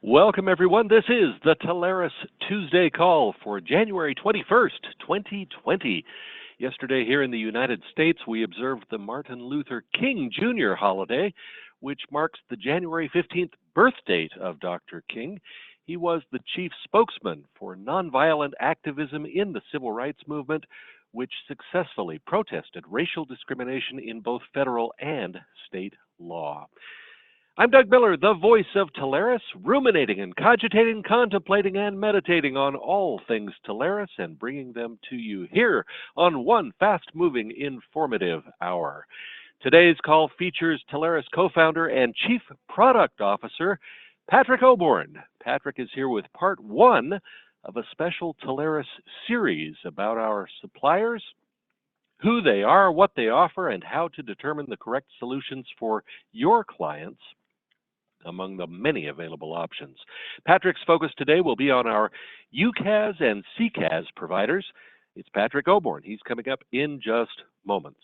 Welcome, everyone. This is the Telarus Tuesday call for January 21st, 2020. Yesterday here in the United States, we observed the Martin Luther King Jr. holiday, which marks the January 15th birth date of Dr. King. He was the chief spokesman for nonviolent activism in the civil rights movement, which successfully protested racial discrimination in both federal and state law. I'm Doug Miller, the voice of Telarus, ruminating and cogitating, contemplating and meditating on all things Telarus and bringing them to you here on one fast-moving, informative hour. Today's call features Telarus co-founder and chief product officer, Patrick Oborn. Patrick is here with part one of a special Telarus series about our suppliers, who they are, what they offer, and how to determine the correct solutions for your clients among the many available options. Patrick's focus today will be on our UCaaS and CCaaS providers. It's Patrick Oborn. He's coming up in just moments.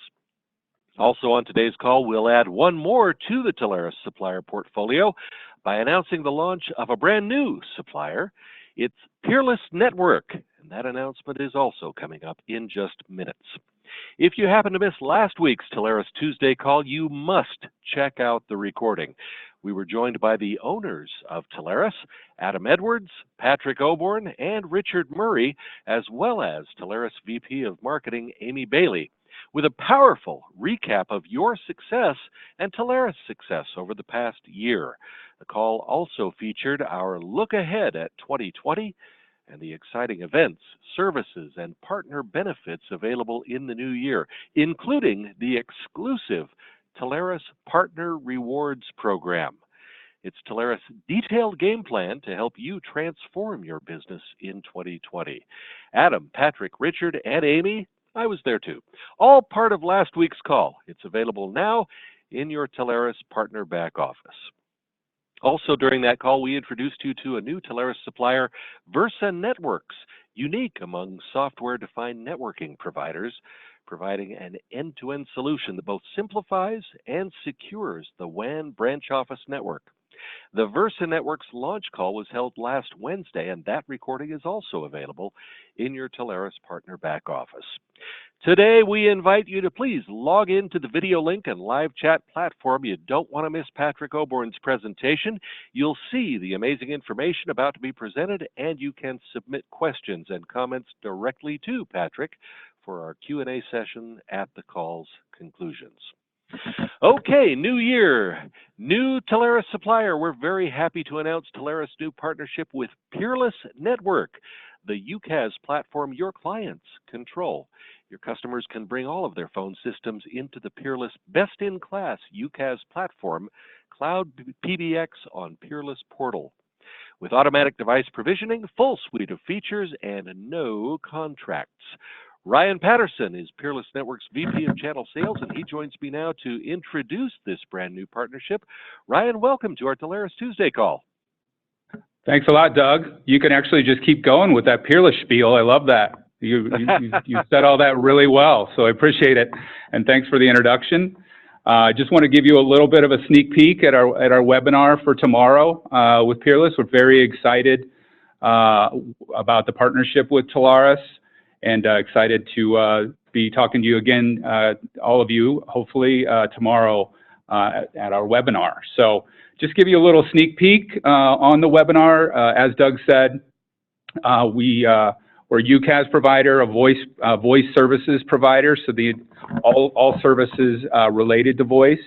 Also on today's call, we'll add one more to the Telarus supplier portfolio by announcing the launch of a brand new supplier. It's Peerless Network, and that announcement is also coming up in just minutes. If you happen to miss last week's Telarus Tuesday call, you must check out the recording. We were joined by the owners of Telarus, Adam Edwards, Patrick Oborn, and Richard Murray, as well as Telarus VP of Marketing, Amy Bailey, with a powerful recap of your success and Telarus' success over the past year. The call also featured our look ahead at 2020 and the exciting events, services, and partner benefits available in the new year, including the exclusive Telarus Partner Rewards Program. It's Telarus' detailed game plan to help you transform your business in 2020. Adam, Patrick, Richard, and Amy, I was there too, all part of last week's call. It's available now in your Telarus Partner back office. Also during that call, we introduced you to a new Telarus supplier, Versa Networks, unique among software-defined networking providers, providing an end-to-end solution that both simplifies and secures the WAN branch office network. The Versa Networks launch call was held last Wednesday, and that recording is also available in your Telarus Partner back office. Today, we invite you to please log into the video link and live chat platform. You don't want to miss Patrick Oborn's presentation. You'll see the amazing information about to be presented, and you can submit questions and comments directly to Patrick for our Q&A session at the call's conclusions. Okay, new year, new Telarus supplier. We're very happy to announce Telarus' new partnership with Peerless Network, the UCaaS platform your clients control. Your customers can bring all of their phone systems into the Peerless best-in-class UCaaS platform, Cloud PBX on Peerless Portal. With automatic device provisioning, full suite of features, and no contracts. Ryan Patterson is Peerless Network's VP of Channel Sales, and he joins me now to introduce this brand new partnership. Ryan, welcome to our Telarus Tuesday call. Thanks a lot, Doug. You can actually just keep going with that Peerless spiel. I love that. You said all that really well, so I appreciate it. And thanks for the introduction. I just want to give you a little bit of a sneak peek at our webinar for tomorrow with Peerless. We're very excited about the partnership with Telarus, and excited to be talking to you again, all of you, hopefully tomorrow at our webinar. So just give you a little sneak peek on the webinar. As Doug said, we're a UCaaS provider, a voice services provider, so all services related to voice.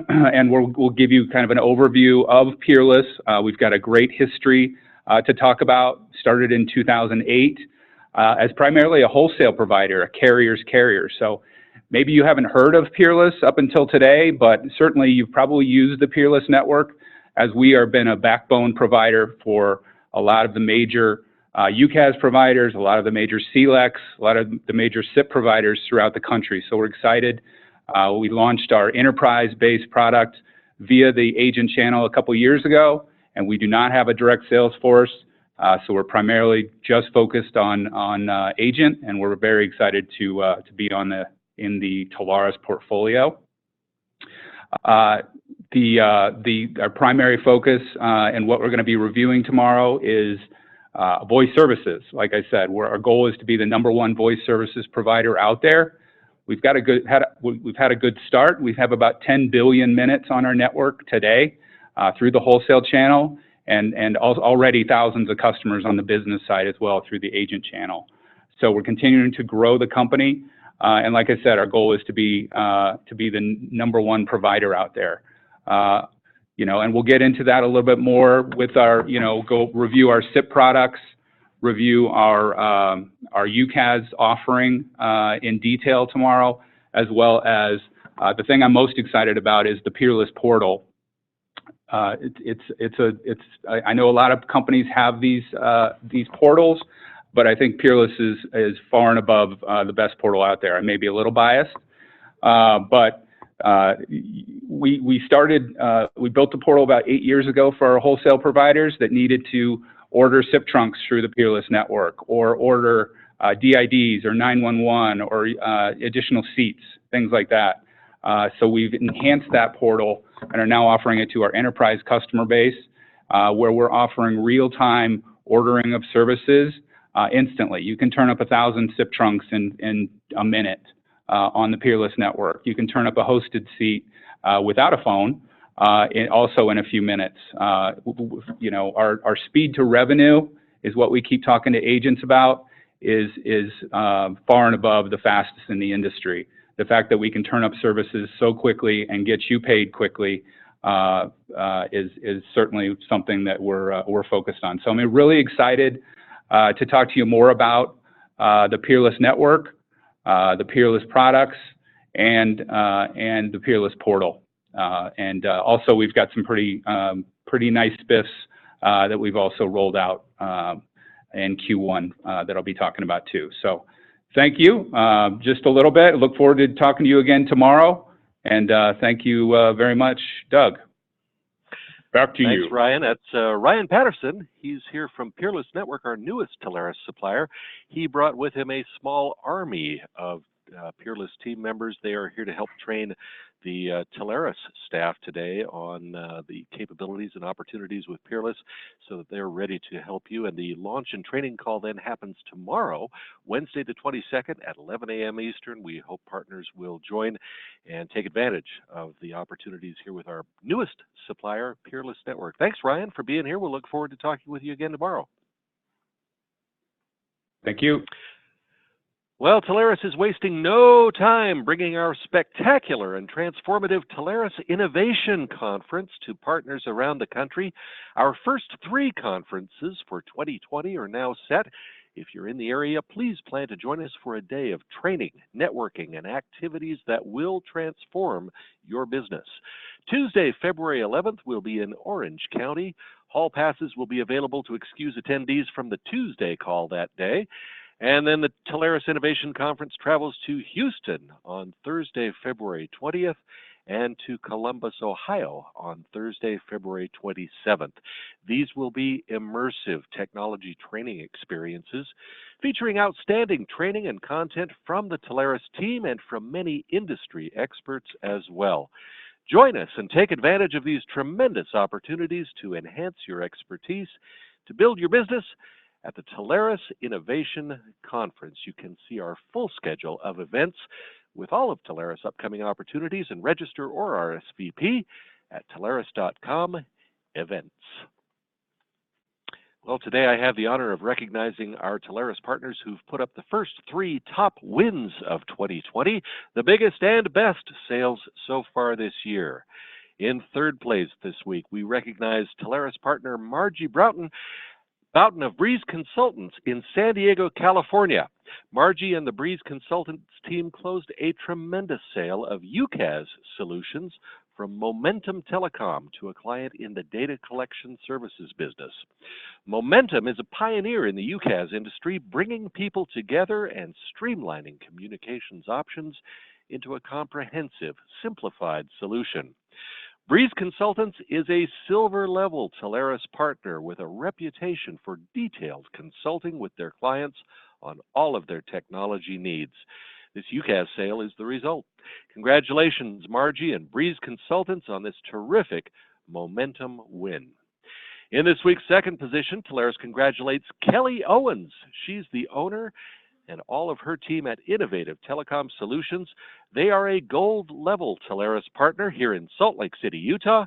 And we'll give you kind of an overview of Peerless. We've got a great history to talk about. Started in 2008 as primarily a wholesale provider, a carrier's carrier. So maybe you haven't heard of Peerless up until today, but certainly you've probably used the Peerless network, as we have been a backbone provider for a lot of the major UCaaS providers, a lot of the major CLECs, a lot of the major SIP providers throughout the country. So we're excited. We launched our enterprise-based product via the agent channel a couple years ago, and we do not have a direct sales force. So we're primarily just focused on agent, and we're very excited to be in the Telarus portfolio. Our primary focus and what we're going to be reviewing tomorrow is voice services. Like I said, our goal is to be the #1 voice services provider out there. We've had a good start. We have about 10 billion minutes on our network today through the wholesale channel, and already thousands of customers on the business side as well through the agent channel. So we're continuing to grow the company, and like I said, our goal is to be the #1 provider out there. And we'll get into that a little bit more with our, go review our SIP products, review our UCaaS offering in detail tomorrow, as well as the thing I'm most excited about is the Peerless portal. I know a lot of companies have these portals, but I think Peerless is far and above the best portal out there. I may be a little biased, but we built the portal about 8 years ago for our wholesale providers that needed to order SIP trunks through the Peerless network, or order DIDs or 911 or additional seats, things like that. So we've enhanced that portal and are now offering it to our enterprise customer base, where we're offering real-time ordering of services instantly. You can turn up 1,000 SIP trunks in a minute on the Peerless network. You can turn up a hosted seat without a phone, also in a few minutes. Our speed to revenue is what we keep talking to agents about, is far and above the fastest in the industry. The fact that we can turn up services so quickly and get you paid quickly is certainly something that we're focused on. So I'm really excited to talk to you more about the Peerless network, the Peerless products, and the Peerless portal. Also, we've got some pretty nice spiffs that we've also rolled out in Q1 that I'll be talking about too. So thank you just a little bit. Look forward to talking to you again tomorrow. And thank you very much, Doug. Back to you. Thanks, Ryan. That's Ryan Patterson. He's here from Peerless Network, our newest Telarus supplier. He brought with him a small army of Peerless team members. They are here to help train the Telarus staff today on the capabilities and opportunities with Peerless, so that they're ready to help you. And the launch and training call then happens tomorrow, Wednesday the 22nd at 11 a.m. Eastern. We hope partners will join and take advantage of the opportunities here with our newest supplier, Peerless Network. Thanks, Ryan, for being here. We'll look forward to talking with you again tomorrow. Thank you. Well, Telarus is wasting no time bringing our spectacular and transformative Telarus Innovation Conference to partners around the country. Our first 3 conferences for 2020 are now set. If you're in the area, please plan to join us for a day of training, networking, and activities that will transform your business. Tuesday, February 11th, we'll be in Orange County. Hall passes will be available to excuse attendees from the Tuesday call that day. And then the Telarus Innovation Conference travels to Houston on Thursday, February 20th, and to Columbus, Ohio on Thursday, February 27th. These will be immersive technology training experiences featuring outstanding training and content from the Telarus team and from many industry experts as well. Join us and take advantage of these tremendous opportunities to enhance your expertise, to build your business at the Telarus Innovation Conference. You can see our full schedule of events with all of Telarus' upcoming opportunities and register or RSVP at Telarus.com/events. Well, today I have the honor of recognizing our Telarus partners who've put up the first 3 top wins of 2020, the biggest and best sales so far this year. In 3rd place this week, we recognize Telarus partner Margie Broughton of Breeze Consultants in San Diego, California. Margie and the Breeze Consultants team closed a tremendous sale of UCaaS solutions from Momentum Telecom to a client in the data collection services business. Momentum is a pioneer in the UCaaS industry, bringing people together and streamlining communications options into a comprehensive, simplified solution. Breeze Consultants is a silver-level Telarus partner with a reputation for detailed consulting with their clients on all of their technology needs. This UCaaS sale is the result. Congratulations, Margie and Breeze Consultants, on this terrific momentum win. In this week's second position, Telarus congratulates Kelly Owens. She's the owner and all of her team at Innovative Telecom Solutions. They are a gold-level Telarus partner here in Salt Lake City, Utah.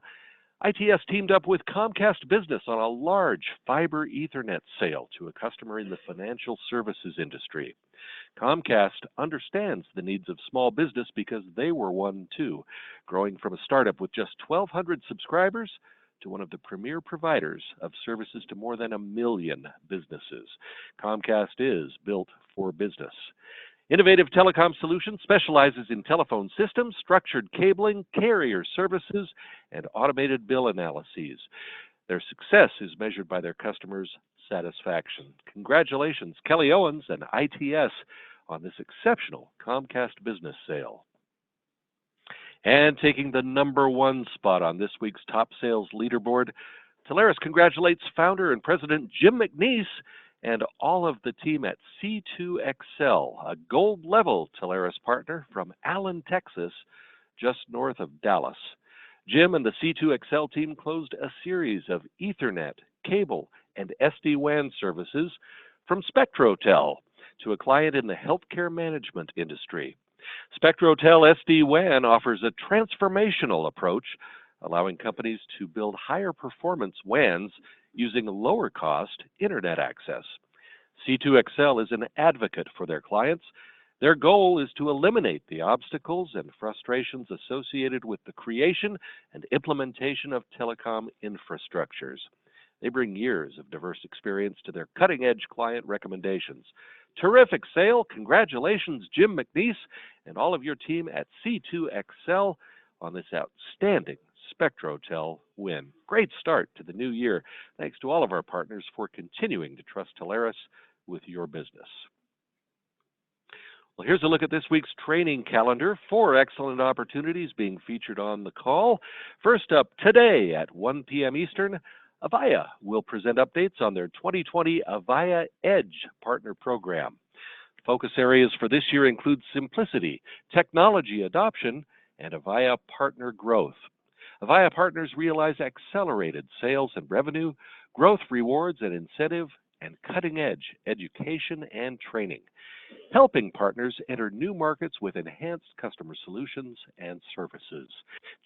ITS teamed up with Comcast Business on a large fiber Ethernet sale to a customer in the financial services industry. Comcast understands the needs of small business because they were one too, growing from a startup with just 1,200 subscribers to one of the premier providers of services to more than 1 million businesses. Comcast is built for business. Innovative Telecom Solutions specializes in telephone systems, structured cabling, carrier services, and automated bill analyses. Their success is measured by their customers' satisfaction. Congratulations, Kelly Owens and ITS, on this exceptional Comcast Business sale. And taking the #1 spot on this week's top sales leaderboard, Telarus congratulates founder and president Jim McNeese and all of the team at C2Excel, a gold-level Telarus partner from Allen, Texas, just north of Dallas. Jim and the C2Excel team closed a series of Ethernet, cable, and SD-WAN services from SpectroTel to a client in the healthcare management industry. SpectroTel SD-WAN offers a transformational approach, allowing companies to build higher performance WANs using lower-cost internet access. C2Excel is an advocate for their clients. Their goal is to eliminate the obstacles and frustrations associated with the creation and implementation of telecom infrastructures. They bring years of diverse experience to their cutting-edge client recommendations. Terrific sale. Congratulations, Jim McNeese and all of your team at C2Excel on this outstanding SpectroTel win. Great start to the new year. Thanks to all of our partners for continuing to trust Telarus with your business. Well, here's a look at this week's training calendar. 4 excellent opportunities being featured on the call. First up, today at 1 p.m. Eastern, Avaya will present updates on their 2020 Avaya Edge Partner Program. Focus areas for this year include simplicity, technology adoption, and Avaya partner growth. Avaya partners realize accelerated sales and revenue, growth rewards and incentive, and cutting-edge education and training, helping partners enter new markets with enhanced customer solutions and services.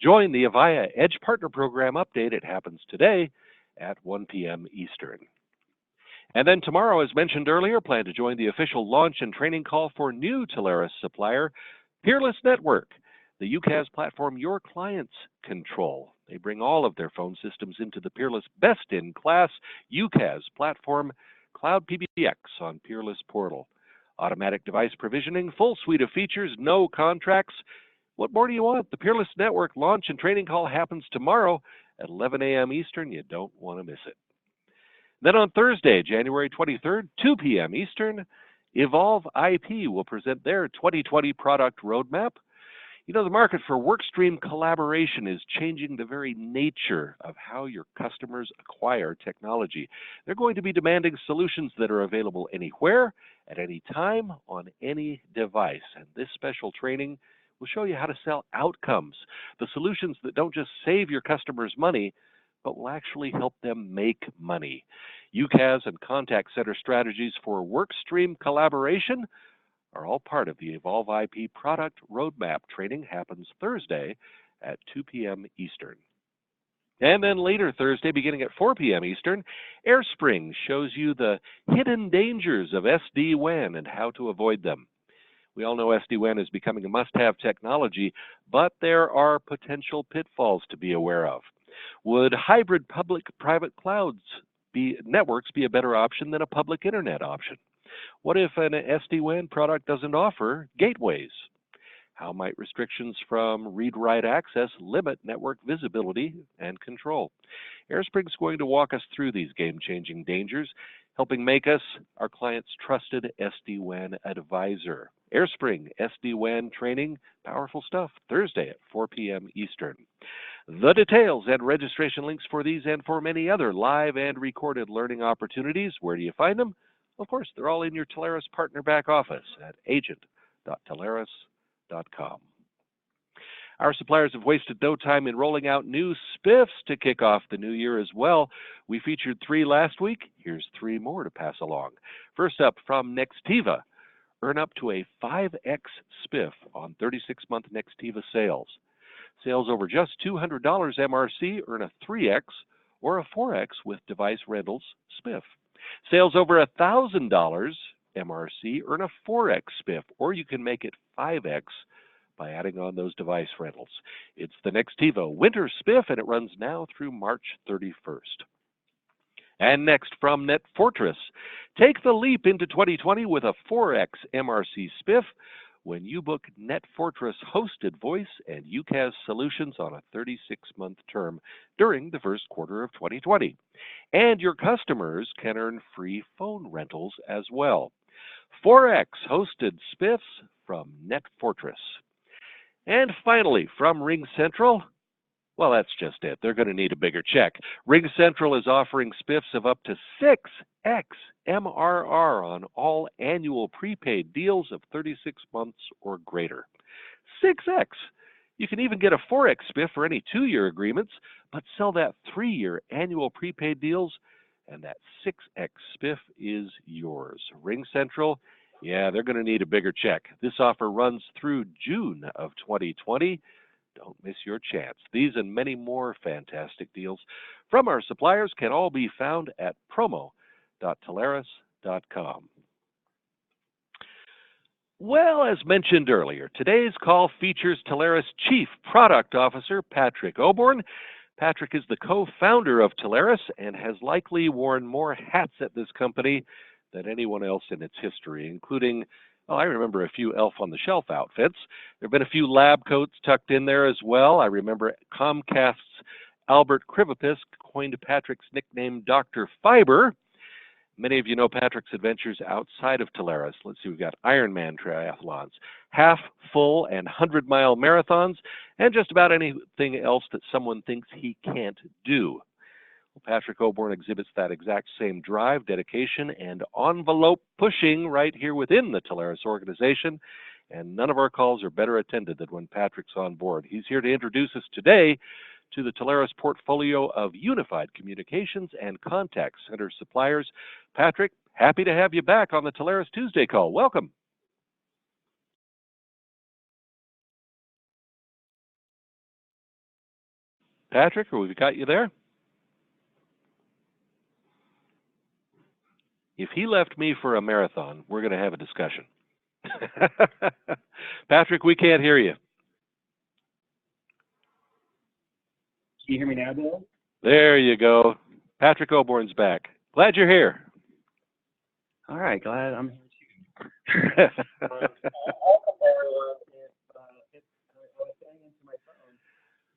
Join the Avaya Edge Partner Program update. It happens today at 1 p.m. Eastern. And then tomorrow, as mentioned earlier, plan to join the official launch and training call for new Telarus supplier, Peerless Network, the UCaaS platform your clients control. They bring all of their phone systems into the Peerless best-in-class UCaaS platform, Cloud PBX on Peerless Portal. Automatic device provisioning, full suite of features, no contracts. What more do you want? The Peerless Network launch and training call happens tomorrow at 11 a.m. Eastern. You don't want to miss it. Then on Thursday, January 23rd, 2 p.m. Eastern, Evolve IP will present their 2020 product roadmap. You know, the market for workstream collaboration is changing the very nature of how your customers acquire technology. They're going to be demanding solutions that are available anywhere, at any time, on any device. And this special training will show you how to sell outcomes, the solutions that don't just save your customers money, but will actually help them make money. UCaaS and contact center strategies for workstream collaboration are all part of the Evolve IP product roadmap. Training happens Thursday at 2 p.m. Eastern. And then later Thursday, beginning at 4 p.m. Eastern, AirSpring shows you the hidden dangers of SD-WAN and how to avoid them. We all know SD-WAN is becoming a must-have technology, but there are potential pitfalls to be aware of. Would hybrid public-private clouds networks be a better option than a public internet option? What if an SD-WAN product doesn't offer gateways? How might restrictions from read-write access limit network visibility and control? AirSpring is going to walk us through these game-changing dangers, helping make us our clients' trusted SD-WAN advisor. AirSpring SD-WAN training, powerful stuff, Thursday at 4 p.m. Eastern. The details and registration links for these and for many other live and recorded learning opportunities, where do you find them? Of course, they're all in your Telarus partner back office at agent.telarus.com. www.telarus.com. Our suppliers have wasted no time in rolling out new spiffs to kick off the new year as well. We featured 3 last week. Here's 3 more to pass along. First up, from Nextiva, earn up to a 5x spiff on 36-month Nextiva sales. Sales over just $200 MRC earn a 3x or a 4x with device rentals spiff. Sales over $1,000 MRC earn a 4x spiff, or you can make it 5x by adding on those device rentals. It's the Nextiva Winter Spiff, and it runs now through March 31st. And next, from NetFortris, take the leap into 2020 with a 4x MRC spiff when you book NetFortris hosted voice and UCaaS solutions on a 36-month term during the first quarter of 2020. And your customers can earn free phone rentals as well. 4x hosted spiffs from NetFortris. And finally, from RingCentral, well, that's just it. They're going to need a bigger check. RingCentral is offering spiffs of up to 6x MRR on all annual prepaid deals of 36 months or greater. 6x. You can even get a 4x spiff for any 2-year agreements, but sell that 3-year annual prepaid deals, and that 6x spiff is yours. RingCentral, yeah, they're going to need a bigger check. This offer runs through June of 2020. Don't miss your chance. These and many more fantastic deals from our suppliers can all be found at promo.telarus.com. Well, as mentioned earlier, today's call features Telarus Chief Product Officer Patrick Oborn. Patrick is the co-founder of Telarus and has likely worn more hats at this company than anyone else in its history, including, well, I remember a few elf-on-the-shelf outfits. There have been a few lab coats tucked in there as well. I remember Comcast's Albert Krivopis coined Patrick's nickname Dr. Fiber. Many of you know Patrick's adventures outside of Telarus. Let's see, we've got Ironman triathlons, half, full, and 100-mile marathons, and just about anything else that someone thinks he can't do. Well, Patrick Oborn exhibits that exact same drive, dedication, and envelope pushing right here within the Telarus organization, and none of our calls are better attended than when Patrick's on board. He's here to introduce us today to the Telarus portfolio of unified communications and contact center suppliers. Patrick, happy to have you back on the Telarus Tuesday call. Welcome. Patrick, have we got you there? If he left me for a marathon, we're going to have a discussion. Patrick, we can't hear you. Can you hear me now, Bill? There you go. Patrick Oborn's back. Glad you're here. All right, glad I'm here too.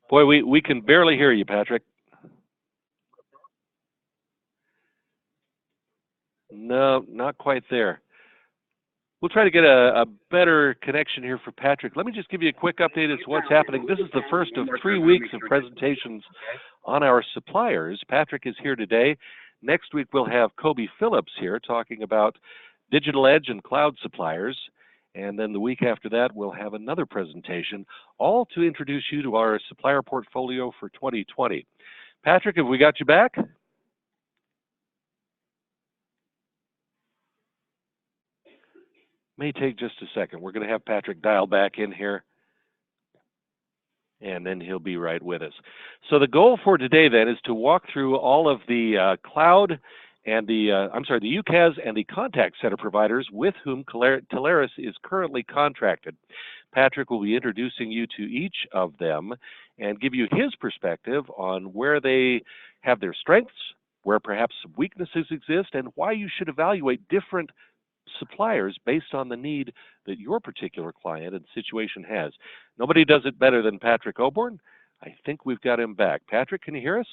Boy, we can barely hear you, Patrick. No, not quite there. We'll try to get a better connection here for Patrick. Let me just give you a quick update as to what's happening. This is the first of 3 weeks of presentations on our suppliers. Patrick is here today. Next week, we'll have Kobe Phillips here talking about digital edge and cloud suppliers. And then the week after that, we'll have another presentation, all to introduce you to our supplier portfolio for 2020. Patrick, have we got you back? May take just a second. We're going to have Patrick dial back in here, and then he'll be right with us. So the goal for today then is to walk through all of the cloud and the UCaaS and the contact center providers with whom Telarus is currently contracted. Patrick will be introducing you to each of them and give you his perspective on where they have their strengths, where perhaps some weaknesses exist, and why you should evaluate different suppliers based on the need that your particular client and situation has. Nobody does it better than Patrick Oborn. I think we've got him back. Patrick, can you hear us?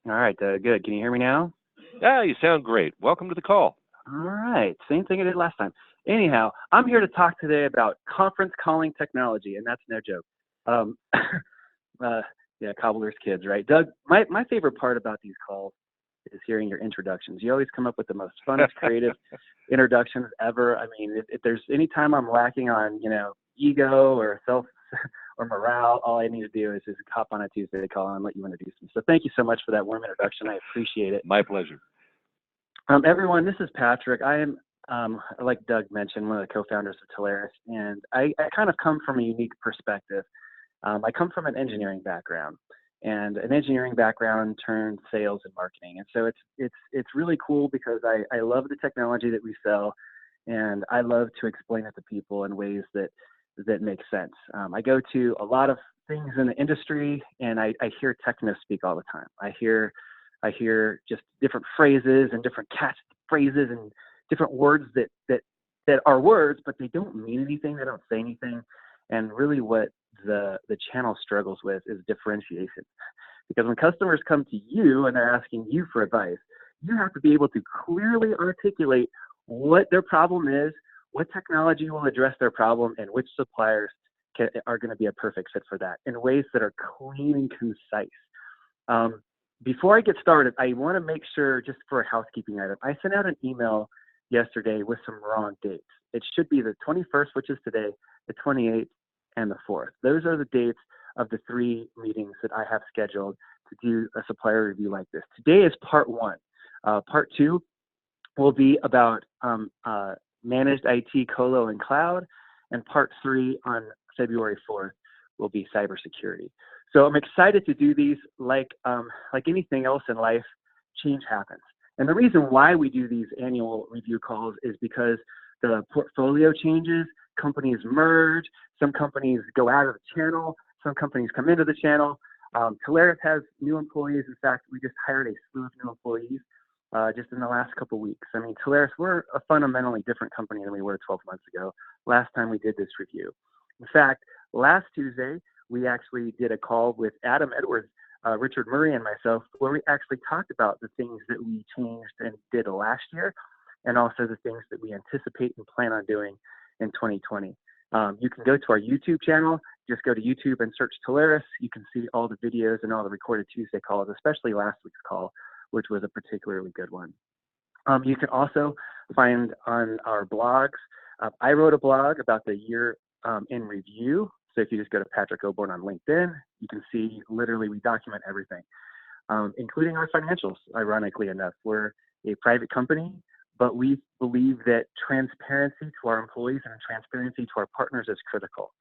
All right, good. Can you hear me now? Yeah, you sound great. Welcome to the call. All right, same thing I did last time. Anyhow, I'm here to talk today about conference calling technology, and that's no joke. Yeah, cobbler's kids, right? Doug, my favorite part about these calls is hearing your introductions. You always come up with the most funnest, creative introductions ever. I mean, if there's any time I'm lacking on, ego or self or morale, all I need to do is just hop on a Tuesday call and let you introduce me. So thank you so much for that warm introduction. I appreciate it. My pleasure. Everyone, this is Patrick. I am, like Doug mentioned, one of the co-founders of Telarus, and I kind of come from a unique perspective. I come from an engineering background, and an engineering background turned sales and marketing. And so it's really cool because I love the technology that we sell, and I love to explain it to people in ways that make sense. I go to a lot of things in the industry, and I hear technos speak all the time. I hear just different phrases and different catchphrases and different words that are words, but they don't mean anything. They don't say anything. And really what the channel struggles with is differentiation. Because when customers come to you and they're asking you for advice, you have to be able to clearly articulate what their problem is, what technology will address their problem, and which suppliers are going to be a perfect fit for that in ways that are clean and concise. Before I get started, I want to make sure, just for a housekeeping item, I sent out an email yesterday with some wrong dates. It should be the 21st, which is today, the 28th, and the 4th. Those are the dates of the 3 meetings that I have scheduled to do a supplier review like this. Today is part 1. Part 2 will be about managed IT, colo, and cloud, and part 3 on February 4th will be cybersecurity. So I'm excited to do these. Like anything else in life, change happens. And the reason why we do these annual review calls is because the portfolio changes, companies merge, some companies go out of the channel, some companies come into the channel. Telarus has new employees. In fact, we just hired a slew of new employees just in the last couple of weeks. I mean, Telarus, we're a fundamentally different company than we were 12 months ago, last time we did this review. In fact, last Tuesday, we actually did a call with Adam Edwards, Richard Murray, and myself, where we actually talked about the things that we changed and did last year, and also the things that we anticipate and plan on doing in 2020. You can go to our YouTube channel, just go to YouTube and search Telarus. You can see all the videos and all the recorded Tuesday calls, especially last week's call, which was a particularly good one. You can also find on our blogs. I wrote a blog about the year in review. So if you just go to Patrick Oborn on LinkedIn, you can see literally we document everything, including our financials, ironically enough. We're a private company, but we believe that transparency to our employees and transparency to our partners is critical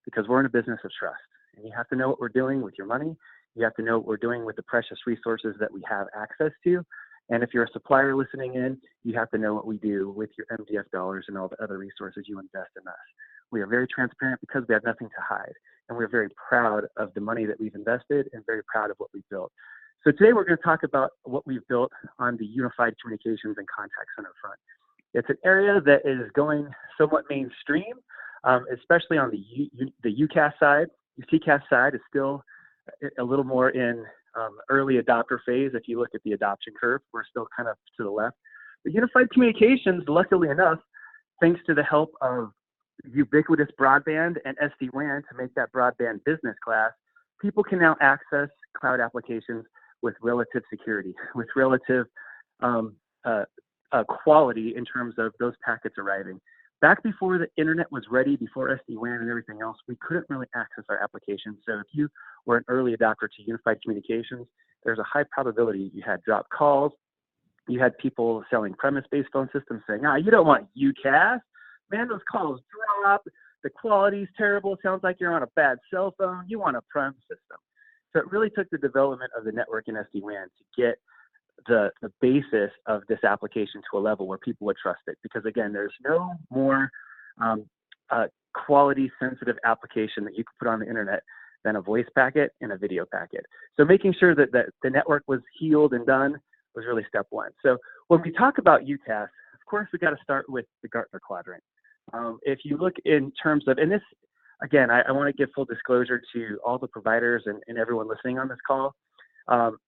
because we're in a business of trust. And you have to know what we're doing with your money. You have to know what we're doing with the precious resources that we have access to. And if you're a supplier listening in, you have to know what we do with your MDF dollars and all the other resources you invest in us. We are very transparent because we have nothing to hide. And we're very proud of the money that we've invested and very proud of what we've built. So today we're going to talk about what we've built on the unified communications and contact center front. It's an area that is going somewhat mainstream, especially on the UCaaS side. The CCaaS side is still a little more in early adopter phase. If you look at the adoption curve, we're still kind of to the left. But unified communications, luckily enough, thanks to the help of ubiquitous broadband and SD-WAN to make that broadband business class, people can now access cloud applications with relative security, with relative quality in terms of those packets arriving. Back before the internet was ready, before SD-WAN and everything else, we couldn't really access our applications. So if you were an early adopter to unified communications, there's a high probability you had dropped calls. You had people selling premise-based phone systems saying, you don't want UCaaS. Man, those calls drop. The quality's terrible. It sounds like you're on a bad cell phone. You want a prem system. So it really took the development of the network and SD-WAN to get the basis of this application to a level where people would trust it. Because again, there's no more quality sensitive application that you could put on the internet than a voice packet and a video packet. So making sure that the network was healed and done was really step one. So when we talk about UCaaS, of course, we got to start with the Gartner quadrant. If you look in terms of, and this, again, I want to give full disclosure to all the providers and everyone listening on this call.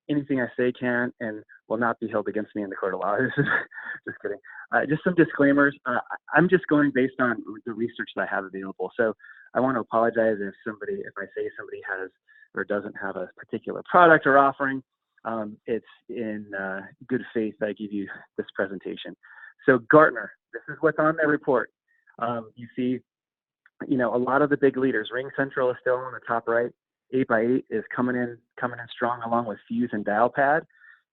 Anything I say can and will not be held against me in the court of law. Just kidding. Just some disclaimers. I'm just going based on the research that I have available. So I want to apologize if I say somebody has or doesn't have a particular product or offering. It's in good faith that I give you this presentation. So Gartner, this is what's on their report. You see, a lot of the big leaders. RingCentral is still on the top right. 8x8 is coming in strong, along with Fuse and Dialpad.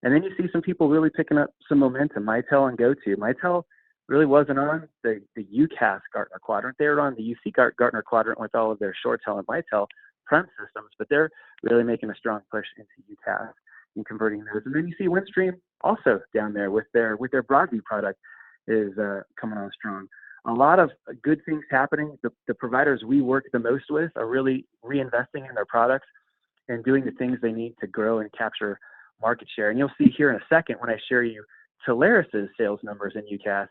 And then you see some people really picking up some momentum. Mitel and GoTo. Mitel really wasn't on the UCaaS Gartner quadrant. They were on the UC Gartner quadrant with all of their ShoreTel and Mitel prem systems, but they're really making a strong push into UCaaS and converting those. And then you see Windstream also down there with their Broadview product is coming on strong. A lot of good things happening. The providers we work the most with are really reinvesting in their products and doing the things they need to grow and capture market share. And you'll see here in a second when I share you Telarus's sales numbers in UCaaS,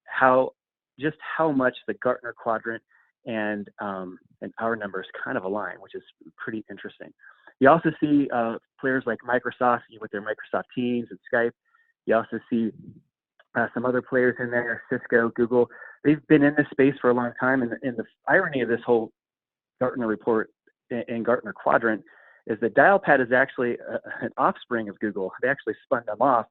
how much the Gartner quadrant and our numbers kind of align, which is pretty interesting. You also see players like Microsoft with their Microsoft Teams and Skype. You also see some other players in there, Cisco, Google. They've been in this space for a long time. And the irony of this whole Gartner report and Gartner quadrant is that Dialpad is actually an offspring of Google. They actually spun them off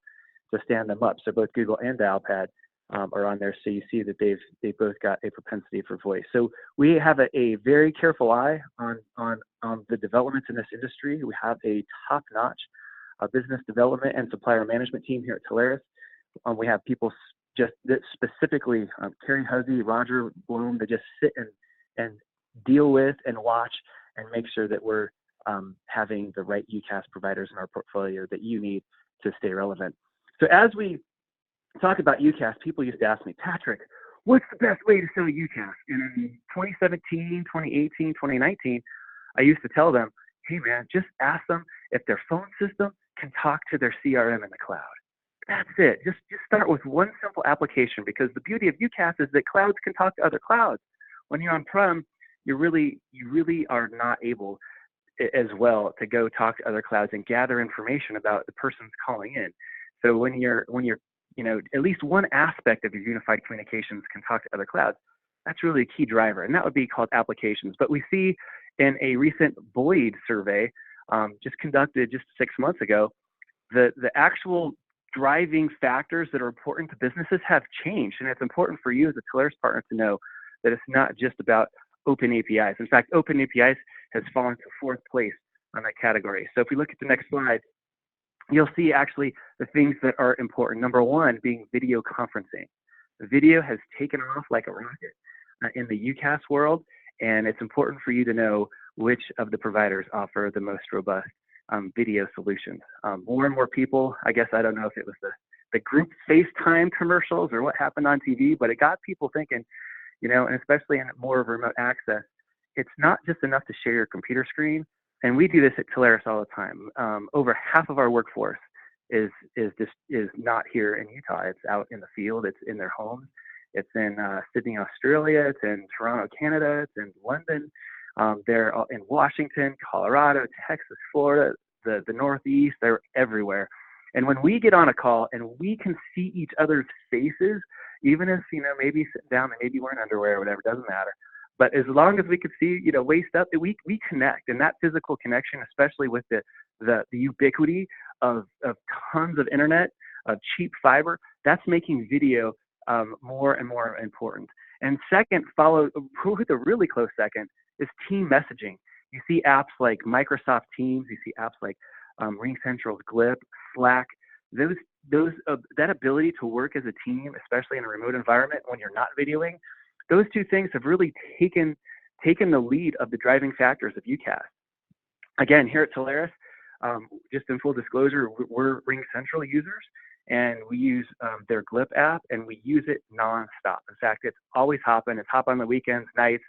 to stand them up. So both Google and Dialpad are on there. So you see that they've both got a propensity for voice. So we have a very careful eye on the developments in this industry. We have a top-notch business development and supplier management team here at Telarus. We have people just that specifically, Carrie Huzzy, Roger Bloom, that just sit and deal with and watch and make sure that we're having the right UCaaS providers in our portfolio that you need to stay relevant. So as we talk about UCaaS, people used to ask me, Patrick, what's the best way to sell UCaaS? And in 2017, 2018, 2019, I used to tell them, hey man, just ask them if their phone system can talk to their CRM in the cloud. That's it. Just start with one simple application, because the beauty of UCaaS is that clouds can talk to other clouds. When you're on-prem, you really are not able as well to go talk to other clouds and gather information about the person's calling in. So when you're at least one aspect of your unified communications can talk to other clouds, that's really a key driver, and that would be called applications. But we see in a recent Boyd survey, just conducted just 6 months ago, the actual driving factors that are important to businesses have changed. And it's important for you as a Telarus partner to know that it's not just about open APIs. In fact, open APIs has fallen to 4th place on that category. So if we look at the next slide, you'll see actually the things that are important. Number one being video conferencing. The video has taken off like a rocket in the UCaaS world, and it's important for you to know which of the providers offer the most robust video solutions. More and more people, I guess, I don't know if it was the group FaceTime commercials or what happened on TV, but it got people thinking, and especially in more of remote access, it's not just enough to share your computer screen. And we do this at Telarus all the time. Over half of our workforce is not here in Utah. It's out in the field. It's in their homes. It's in Sydney, Australia. It's in Toronto, Canada. It's in London. They're in Washington, Colorado, Texas, Florida, the Northeast. They're everywhere. And when we get on a call and we can see each other's faces, even if, maybe sitting down and maybe wearing underwear or whatever, doesn't matter. But as long as we could see, waist up, we connect. And that physical connection, especially with the ubiquity of tons of internet, of cheap fiber, that's making video more and more important. And second, with a really close second, is team messaging. You see apps like Microsoft Teams, you see apps like RingCentral's Glip, Slack. That ability to work as a team, especially in a remote environment when you're not videoing, those two things have really taken the lead of the driving factors of UCaaS. Again, here at Telarus, just in full disclosure, we're RingCentral users, and we use their Glip app, and we use it nonstop. In fact, it's always hopping. It's hop on the weekends, nights,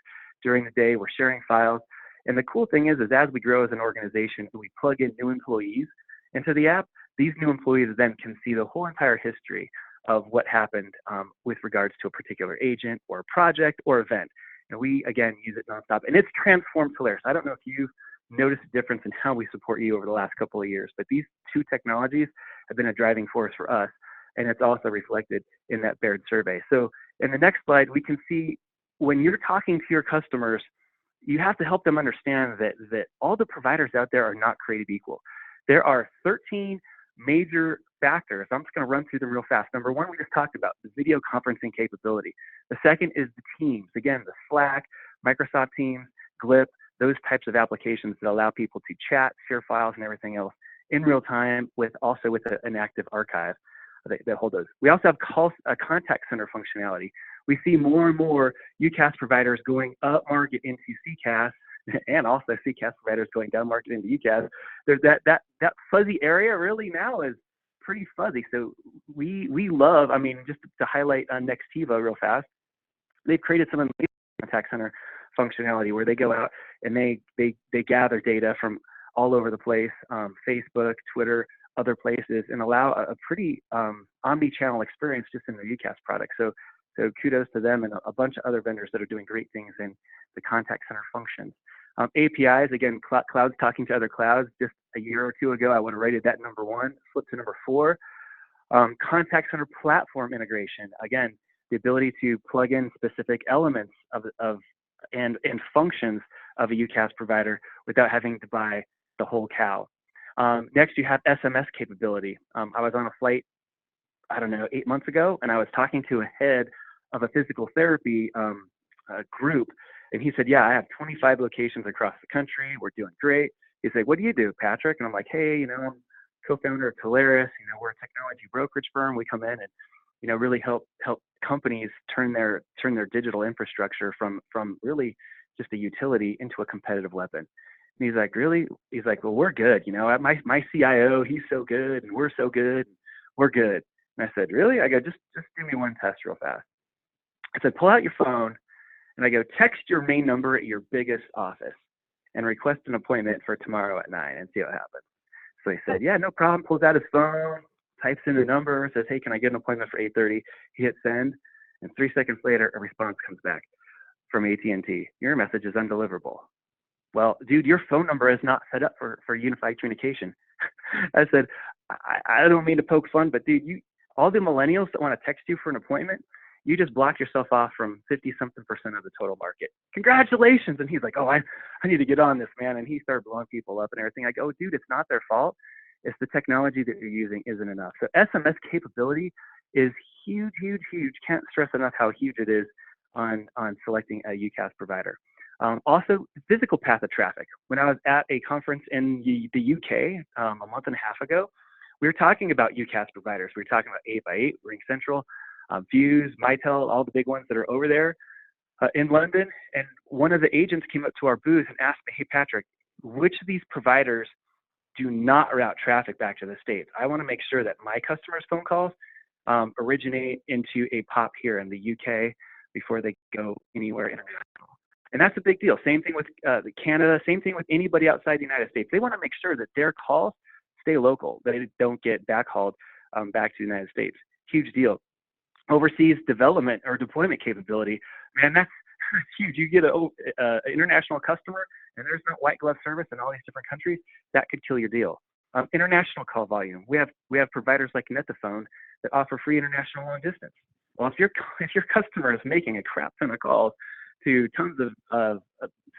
during the day. We're sharing files. And the cool thing is as we grow as an organization, we plug in new employees into the app. These new employees then can see the whole entire history of what happened with regards to a particular agent or a project or event. And we, again, use it nonstop. And it's transformed Telarus. I don't know if you've noticed a difference in how we support you over the last couple of years, but these two technologies have been a driving force for us. And it's also reflected in that Baird survey. So in the next slide, we can see when you're talking to your customers, you have to help them understand that all the providers out there are not created equal. There are 13 major factors. I'm just going to run through them real fast. Number one, we just talked about the video conferencing capability. The second is the Teams. Again, the Slack, Microsoft Teams, Glip, those types of applications that allow people to chat, share files, and everything else in real time with an active archive that hold those. We also have contact center functionality. We see more and more UCaaS providers going up market into CCaaS, and also CCaaS providers going down market into UCaaS. There's that fuzzy area really now is pretty fuzzy. So we love, I mean, just to highlight Nextiva real fast, they've created some amazing contact center functionality where they go out and they gather data from all over the place, Facebook, Twitter, other places, and allow a pretty omni-channel experience just in their UCaaS product. So kudos to them and a bunch of other vendors that are doing great things in the contact center functions. APIs, again, clouds talking to other clouds. Just a year or two ago, I would have rated that number 1, flip to number 4. Contact center platform integration, again, the ability to plug in specific elements and functions of a UCaaS provider without having to buy the whole cow. Next, you have SMS capability. I was on a flight, I don't know, 8 months ago, and I was talking to a head of a physical therapy group, and he said, yeah, I have 25 locations across the country. We're doing great. He's like, what do you do, Patrick? And I'm like, hey, I'm co-founder of Telarus. We're a technology brokerage firm. We come in and, really help companies turn their digital infrastructure from really just a utility into a competitive weapon. And he's like, really? He's like, well, we're good. My CIO, he's so good, and we're so good, and we're good. And I said, really? I go, just do me one test real fast. I said, pull out your phone, and I go, text your main number at your biggest office and request an appointment for tomorrow at 9 and see what happens. So he said, yeah, no problem. Pulls out his phone, types in the number, says, hey, can I get an appointment for 8:30? He hits send, and 3 seconds later, a response comes back from AT&T. Your message is undeliverable. Well, dude, your phone number is not set up for unified communication. I said, I don't mean to poke fun, but dude, all the millennials that want to text you for an appointment, you just block yourself off from 50-something% of the total market. Congratulations. And he's like, oh, I need to get on this, man. And he started blowing people up and everything. I go, dude, it's not their fault. It's the technology that you're using isn't enough. So SMS capability is huge, huge, huge. Can't stress enough how huge it is on selecting a UCaaS provider. Also, physical path of traffic. When I was at a conference in the UK a month and a half ago, we were talking about UCaaS providers. We were talking about 8x8, RingCentral, Fuse, Mitel, all the big ones that are over there in London. And one of the agents came up to our booth and asked me, hey, Patrick, which of these providers do not route traffic back to the States? I want to make sure that my customers' phone calls originate into a POP here in the UK before they go anywhere international. And that's a big deal. Same thing with Canada, same thing with anybody outside the United States. They want to make sure that their calls stay local, that they don't get backhauled back to the United States. Huge deal. Overseas development or deployment capability, man, that's huge. You get an international customer and there's no white glove service in all these different countries, that could kill your deal. International call volume. We have providers like Net2Phone that offer free international long distance. Well, if your customer is making a crap ton of calls to tons of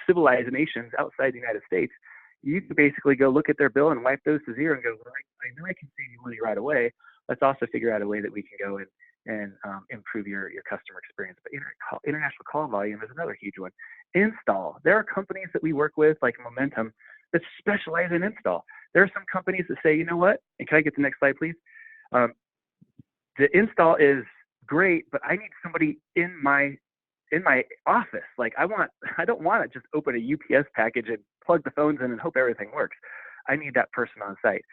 civilized nations outside the United States, you can basically go look at their bill and wipe those to zero and go, well, I know I can save you money right away. Let's also figure out a way that we can go and improve your customer experience. But international call volume is another huge one. Install. There are companies that we work with, like Momentum, that specialize in install. There are some companies that say, you know what, and can I get the next slide, please? The install is great, but I need somebody in my office. Like I don't want to just open a UPS package and plug the phones in and hope everything works. I need that person on site.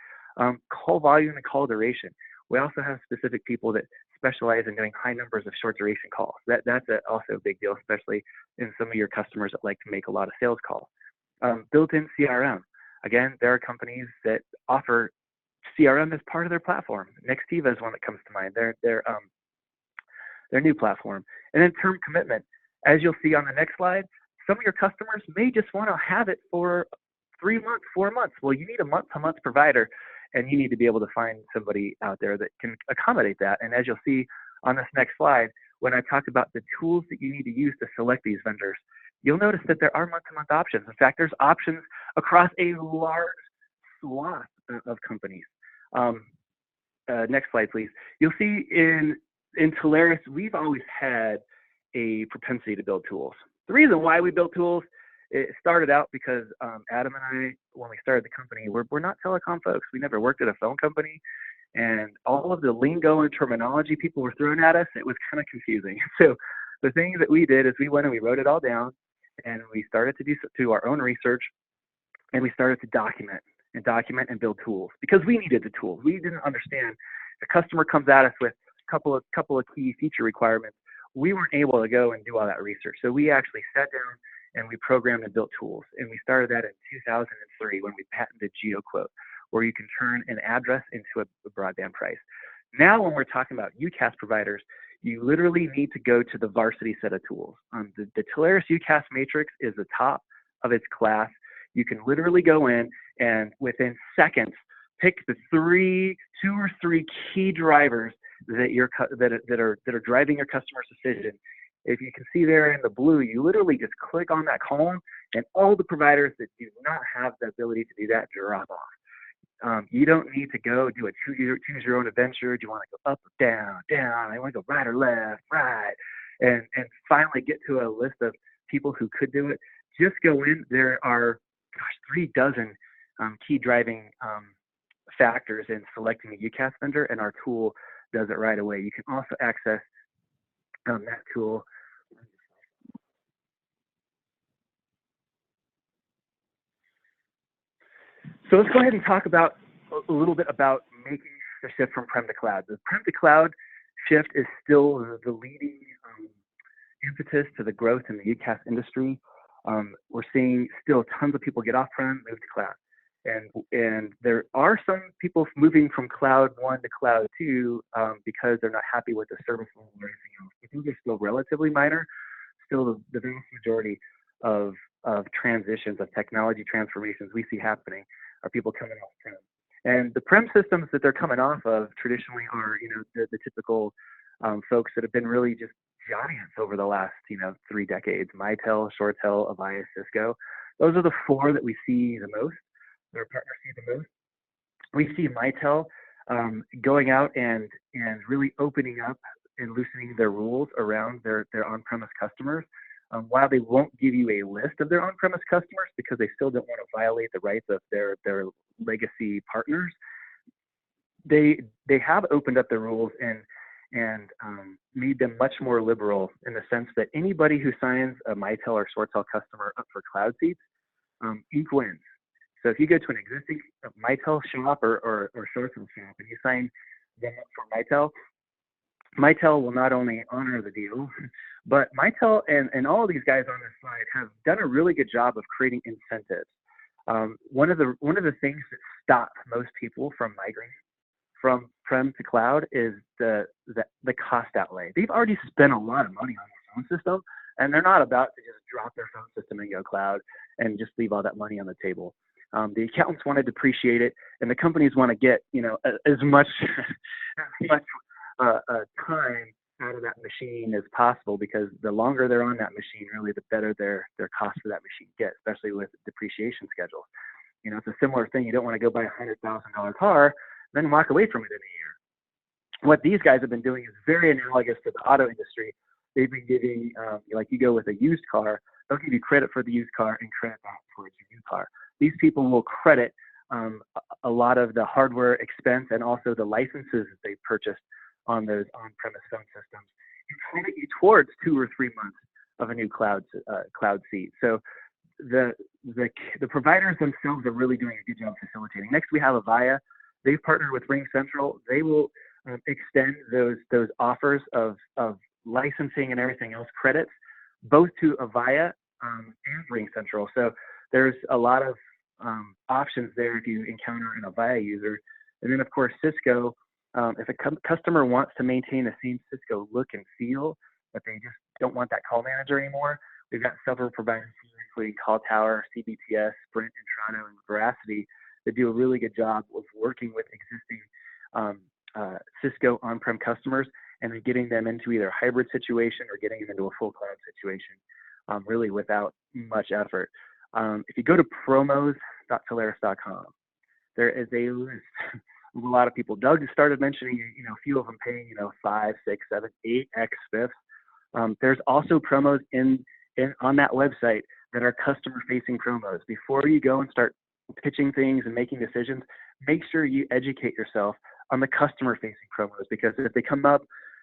Call volume and call duration. We also have specific people that specialize in doing high numbers of short duration calls. That's also a big deal, especially in some of your customers that like to make a lot of sales calls. Built-in CRM. Again, there are companies that offer CRM as part of their platform. Nextiva is one that comes to mind. Their new platform. And then term commitment. As you'll see on the next slide, some of your customers may just want to have it for 3 months, 4 months. Well, you need a month-to-month provider, and you need to be able to find somebody out there that can accommodate that. And as you'll see on this next slide, when I talk about the tools that you need to use to select these vendors, you'll notice that there are month-to-month options. In fact, there's options across a large swath of companies. Next slide, please. You'll see in Telarus, we've always had a propensity to build tools. The reason why we built tools, it started out because Adam and I, when we started the company, we're not telecom folks. We never worked at a phone company. And all of the lingo and terminology people were throwing at us, it was kind of confusing. So the things that we did is we went and we wrote it all down, and we started to do our own research, and we started to document and build tools because we needed the tools. We didn't understand. The customer comes at us with a couple of key feature requirements. We weren't able to go and do all that research. So we actually sat down and we programmed and built tools. And we started that in 2003 when we patented GeoQuote, where you can turn an address into a broadband price. Now, when we're talking about UCaaS providers, you literally need to go to the varsity set of tools. The Telarus UCaaS matrix is the top of its class. You can literally go in and within seconds pick the two or three key drivers that are driving your customer's decision. If you can see there in the blue, you literally just click on that column, and all the providers that do not have the ability to do that drop off. You don't need to go do a choose your own adventure. Do you want to go up or down, down? I want to go right or left, right, and finally get to a list of people who could do it. Just go in. There are 36 key driving factors in selecting a UCaaS vendor, and our tool does it right away. You can also access that tool. So let's go ahead and talk about a little bit about making the shift from prem to cloud. The prem to cloud shift is still the leading impetus to the growth in the UCaaS industry. We're seeing still tons of people get off prem, move to cloud. And there are some people moving from cloud 1 to cloud 2 because they're not happy with the service level or anything else. I think they're still relatively minor. Still, the vast majority of transitions, of technology transformations we see happening are people coming off prem. And the prem systems that they're coming off of traditionally are, the typical folks that have been really just giants over the last, 3 decades: Mitel, ShoreTel, Avaya, Cisco. Those are the 4 that we see the most. Their partners see the most. We see Mitel going out and really opening up and loosening their rules around their on-premise customers. While they won't give you a list of their on-premise customers because they still don't want to violate the rights of their legacy partners, they have opened up the rules and made them much more liberal in the sense that anybody who signs a Mitel or ShoreTel customer up for cloud seats, Inc. wins. So if you go to an existing Mitel shop or ShoreTel shop and you sign them up for Mitel will not only honor the deal, but Mitel and all of these guys on this slide have done a really good job of creating incentives. One of the things that stop most people from migrating from prem to cloud is the cost outlay. They've already spent a lot of money on their phone system, and they're not about to just drop their phone system and go cloud and just leave all that money on the table. The accountants want to depreciate it, and the companies want to get as much time out of that machine as possible, because the longer they're on that machine, really the better their cost for that machine gets, especially with depreciation schedules. It's a similar thing. You don't want to go buy a $100,000 car, then walk away from it in a year. What these guys have been doing is very analogous to the auto industry. They've been giving, like you go with a used car, they'll give you credit for the used car and credit back towards your new car. These people will credit a lot of the hardware expense and also the licenses that they purchased on those on-premise phone systems and credit you towards 2 or 3 months of a new cloud seat. So the providers themselves are really doing a good job facilitating. Next, we have Avaya. They've partnered with RingCentral. They will extend those offers of licensing and everything else credits both to Avaya and RingCentral. So there's a lot of options there if you encounter an Avaya user. And then, of course, Cisco. If a customer wants to maintain the same Cisco look and feel, but they just don't want that call manager anymore, we've got several providers, including Call Tower, CBTS, Sprint, Intrado, and Veracity, that do a really good job of working with existing Cisco on-prem customers and then getting them into either a hybrid situation or getting them into a full cloud situation, really without much effort. If you go to promos.telarus.com, there is a list of a lot of people. Doug started mentioning, a few of them paying, 5, 6, 7, 8x fifths. There's also promos on that website that are customer-facing promos. Before you go and start pitching things and making decisions, make sure you educate yourself on the customer-facing promos, because if they come up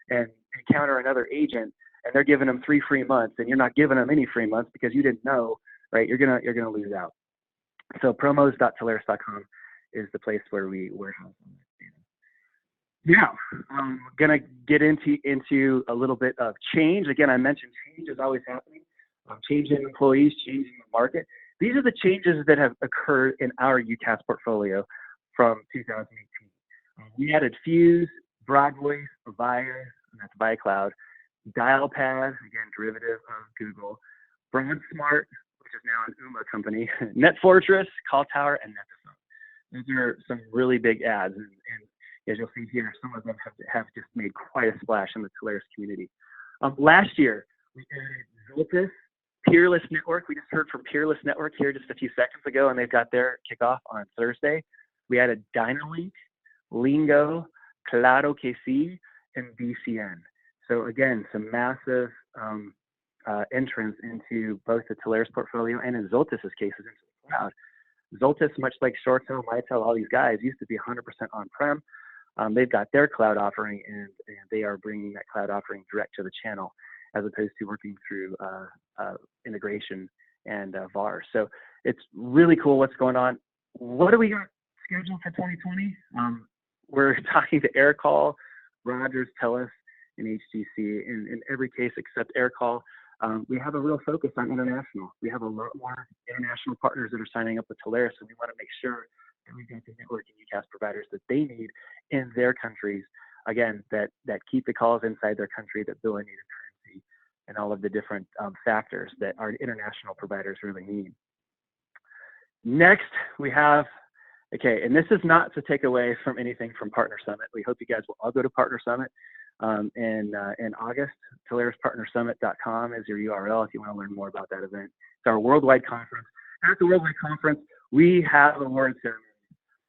and encounter another agent and they're giving them 3 free months and you're not giving them any free months because you didn't know, right? You're gonna lose out. So promos.telarus.com is the place where we warehouse them. Now, I'm gonna get into a little bit of change. Again, I mentioned change is always happening. Changing employees, changing the market. These are the changes that have occurred in our UCaaS portfolio from 2018. We added Fuse, Broadvoice, Avaya, and that's ViCloud, Dialpad, again, derivative of Google, BroadSmart, which is now an UMA company, NetFortress, Call Tower, and Netaphone. Those are some really big ads, and as you'll see here, some of them have just made quite a splash in the Telarus community. Last year, we added Zoltis, Peerless Network. We just heard from Peerless Network here just a few seconds ago, and they've got their kickoff on Thursday. We added Dynalink, Lingo, Claro Que Si, and BCN. So again, some massive entrance into both the Telarus portfolio and in Zoltis's cases into the cloud. Zoltis, much like ShoreTel, Mitel, all these guys used to be 100% on-prem. They've got their cloud offering, and they are bringing that cloud offering direct to the channel, as opposed to working through integration and VAR. So it's really cool what's going on. What do we got scheduled for 2020? We're talking to AirCall, Rogers, TELUS, and HTC. In every case except AirCall, we have a real focus on international. We have a lot more international partners that are signing up with Telarus, and we want to make sure that we've got the network and UCaaS providers that they need in their countries, again, that keep the calls inside their country, that bill in native currency, and all of the different factors that our international providers really need. Next, we have, okay, and this is not to take away from anything from Partner Summit. We hope you guys will all go to Partner Summit in August. TelarusPartnerSummit.com is your URL if you want to learn more about that event. It's our worldwide conference. At the worldwide conference, we have award ceremonies,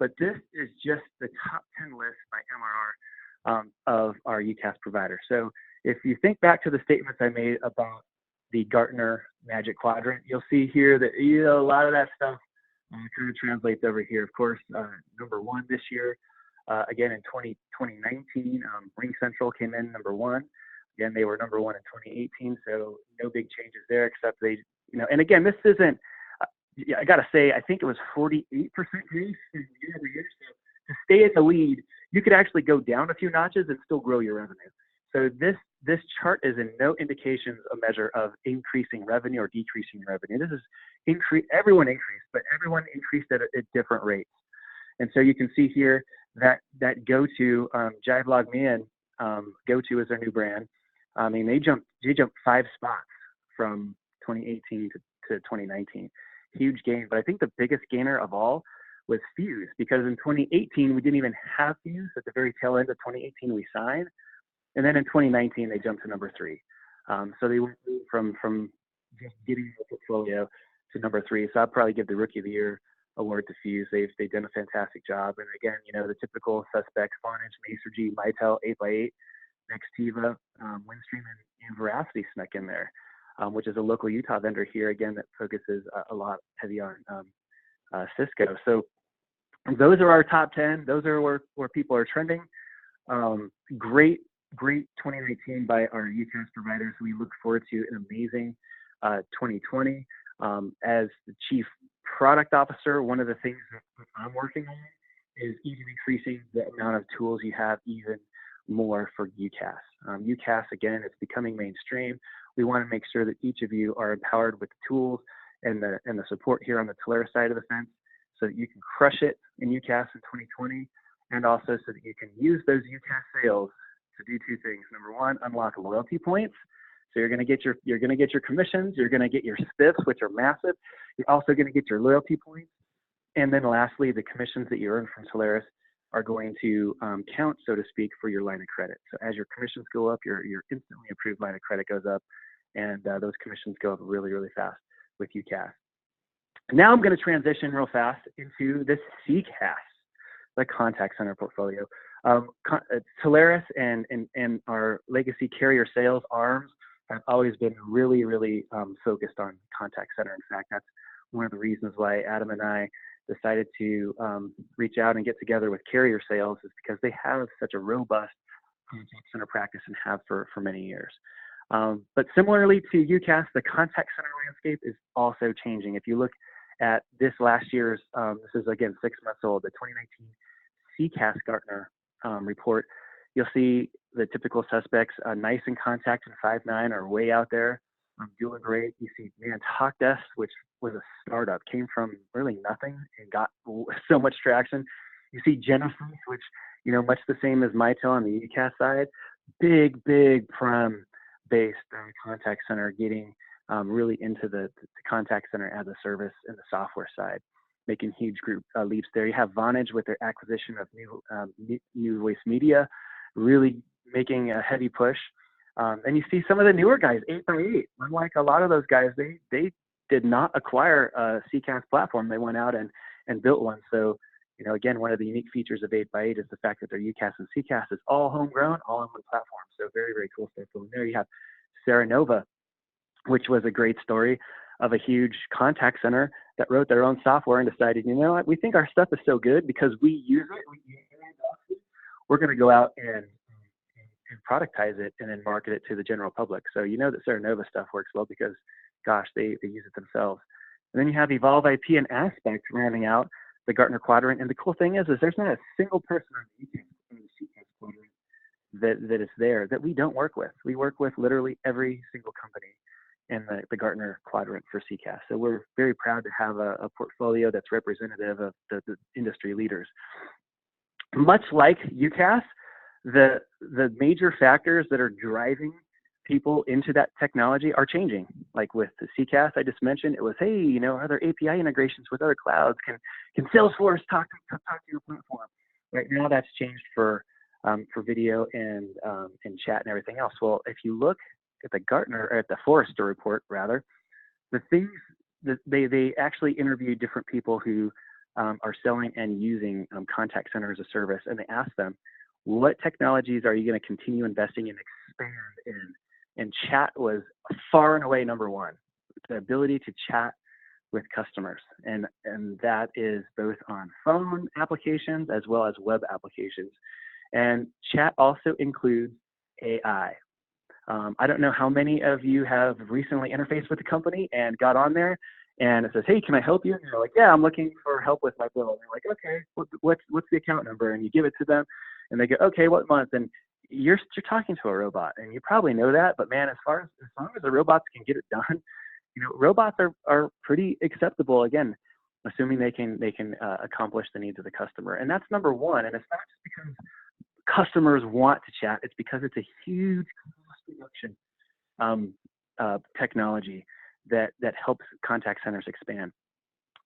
but this is just the top 10 list by MRR of our UCaaS providers. So if you think back to the statements I made about the Gartner Magic Quadrant, you'll see here that a lot of that stuff kind of translates over here. Of course, number 1 this year, again in 2019, RingCentral came in number 1. Again, they were number 1 in 2018, so no big changes there, except they, and again, this isn't, I gotta say, I think it was 48% growth year over year. So to stay in the lead, you could actually go down a few notches and still grow your revenue. So this chart is in no indication a measure of increasing revenue or decreasing revenue. This is everyone increased, but everyone increased at different rates. And so you can see here that GoTo, Jive Me In, GoTo is their new brand. I mean, they jumped 5 spots from 2018 to 2019. Huge gain, but I think the biggest gainer of all was Fuse, because in 2018 we didn't even have Fuse. At the very tail end of 2018 we signed, and then in 2019 they jumped to number 3. So they went from just getting the portfolio to number 3. So I'd probably give the Rookie of the Year award to Fuse. They've done a fantastic job, and again, the typical suspects: Vonage, Masergy, Mitel, 8x8, Nextiva, Windstream, and Veracity snuck in there. Which is a local Utah vendor here, again, that focuses a lot heavy on Cisco. So those are our top 10. Those are where people are trending. Great 2019 by our UCaaS providers. We look forward to an amazing 2020. As the Chief Product Officer, one of the things that I'm working on is even increasing the amount of tools you have even more for UCaaS. UCaaS, again, it's becoming mainstream. We want to make sure that each of you are empowered with the tools and the support here on the Telarus side of the fence, so that you can crush it in UCaaS in 2020, and also so that you can use those UCaaS sales to do 2 things. Number 1, unlock loyalty points. So you're going to get your commissions, you're going to get your spiffs, which are massive. You're also going to get your loyalty points, and then lastly, the commissions that you earn from Telarus are going to count, so to speak, for your line of credit. So as your commissions go up, your instantly approved line of credit goes up, and those commissions go up really, really fast with UCaaS. Now I'm going to transition real fast into the CCaaS. the contact center portfolio. Telarus and our legacy carrier sales arms have always been really, really focused on contact center. In fact, that's one of the reasons why Adam and I decided to reach out and get together with carrier sales, is because they have such a robust contact center practice and have for many years. But similarly to UCaaS, the contact center landscape is also changing. If you look at this last year's, this is again 6 months old, the 2019 CCaaS Gartner report, you'll see the typical suspects. NICE and Contact and Five9 are way out there, doing great. You see, man, TalkDesk, which was a startup, came from really nothing and got so much traction. You see Genesis, which, much the same as Mitel on the UCaaS side, big prem-based contact center, getting really into the contact center as a service and the software side, making huge group leaps there. You have Vonage with their acquisition of New Voice Media, really making a heavy push. And you see some of the newer guys, 8x8. Unlike a lot of those guys, they did not acquire a CCaaS platform. They went out and built one. So, again, one of the unique features of 8x8 is the fact that their UCaaS and CCaaS is all homegrown, all on one platform. So very, very cool stuff going there. You have Serenova, which was a great story of a huge contact center that wrote their own software and decided, what, we think our stuff is so good because we use it, we're going to go out and productize it and then market it to the general public. So that Serenova stuff works well because, gosh, they use it themselves. And then you have Evolve IP and Aspect rounding out the Gartner quadrant. And the cool thing is there's not a single person on the CCaaS quadrant that is there that we don't work with. We work with literally every single company in the Gartner quadrant for CCaaS. So we're very proud to have a portfolio that's representative of the industry leaders. Much like UCaaS, the major factors that are driving people into that technology are changing. Like with the CCaaS I just mentioned, it was, hey, are there API integrations with other clouds? Can Salesforce talk to your platform? Right now that's changed for video and chat and everything else. Well, if you look at the Gartner, or at the Forrester report rather, the things that they actually interviewed different people who are selling and using contact center as a service, and they asked them, what technologies are you going to continue investing in, expand in? And chat was far and away number one, the ability to chat with customers. And that is both on phone applications as well as web applications. And chat also includes AI. I don't know how many of you have recently interfaced with the company and got on there and it says, hey, can I help you? And you're like, yeah, I'm looking for help with my bill. And they're like, okay, what's the account number? And you give it to them and they go, okay, what month? And you're talking to a robot, and you probably know that, but man, as long as the robots can get it done, robots are pretty acceptable, again, assuming they can accomplish the needs of the customer. And that's number one. And it's not just because customers want to chat, it's because it's a huge cost reduction technology that helps contact centers expand.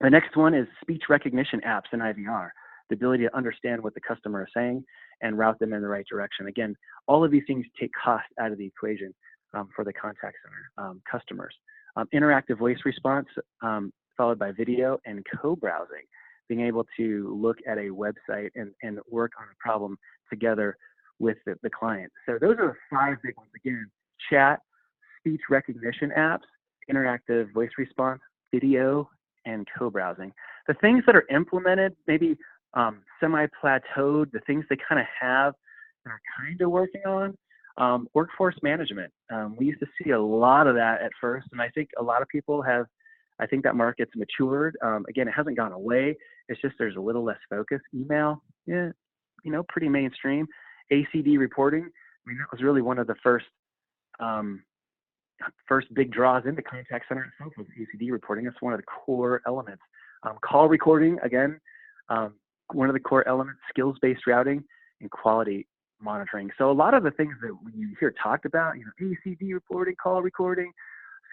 The next one is speech recognition apps and IVR, the ability to understand what the customer is saying and route them in the right direction. Again, all of these things take cost out of the equation for the contact center customers. Interactive voice response followed by video and co-browsing, being able to look at a website and work on a problem together with the client. So those are 5 big ones. Again, chat, speech recognition apps, interactive voice response, video, and co-browsing. The things that are implemented, maybe semi-plateaued, the things they kind of have and are kind of working on, workforce management. We used to see a lot of that at first, and I think a lot of people I think that market's matured. Again, it hasn't gone away. It's just there's a little less focus. Email, yeah, pretty mainstream. ACD reporting, that was really one of the first big draws into contact center itself was ACD reporting. It's one of the core elements. Call recording, again, one of the core elements, skills-based routing and quality monitoring. So a lot of the things that you hear talked about, ACD reporting, call recording,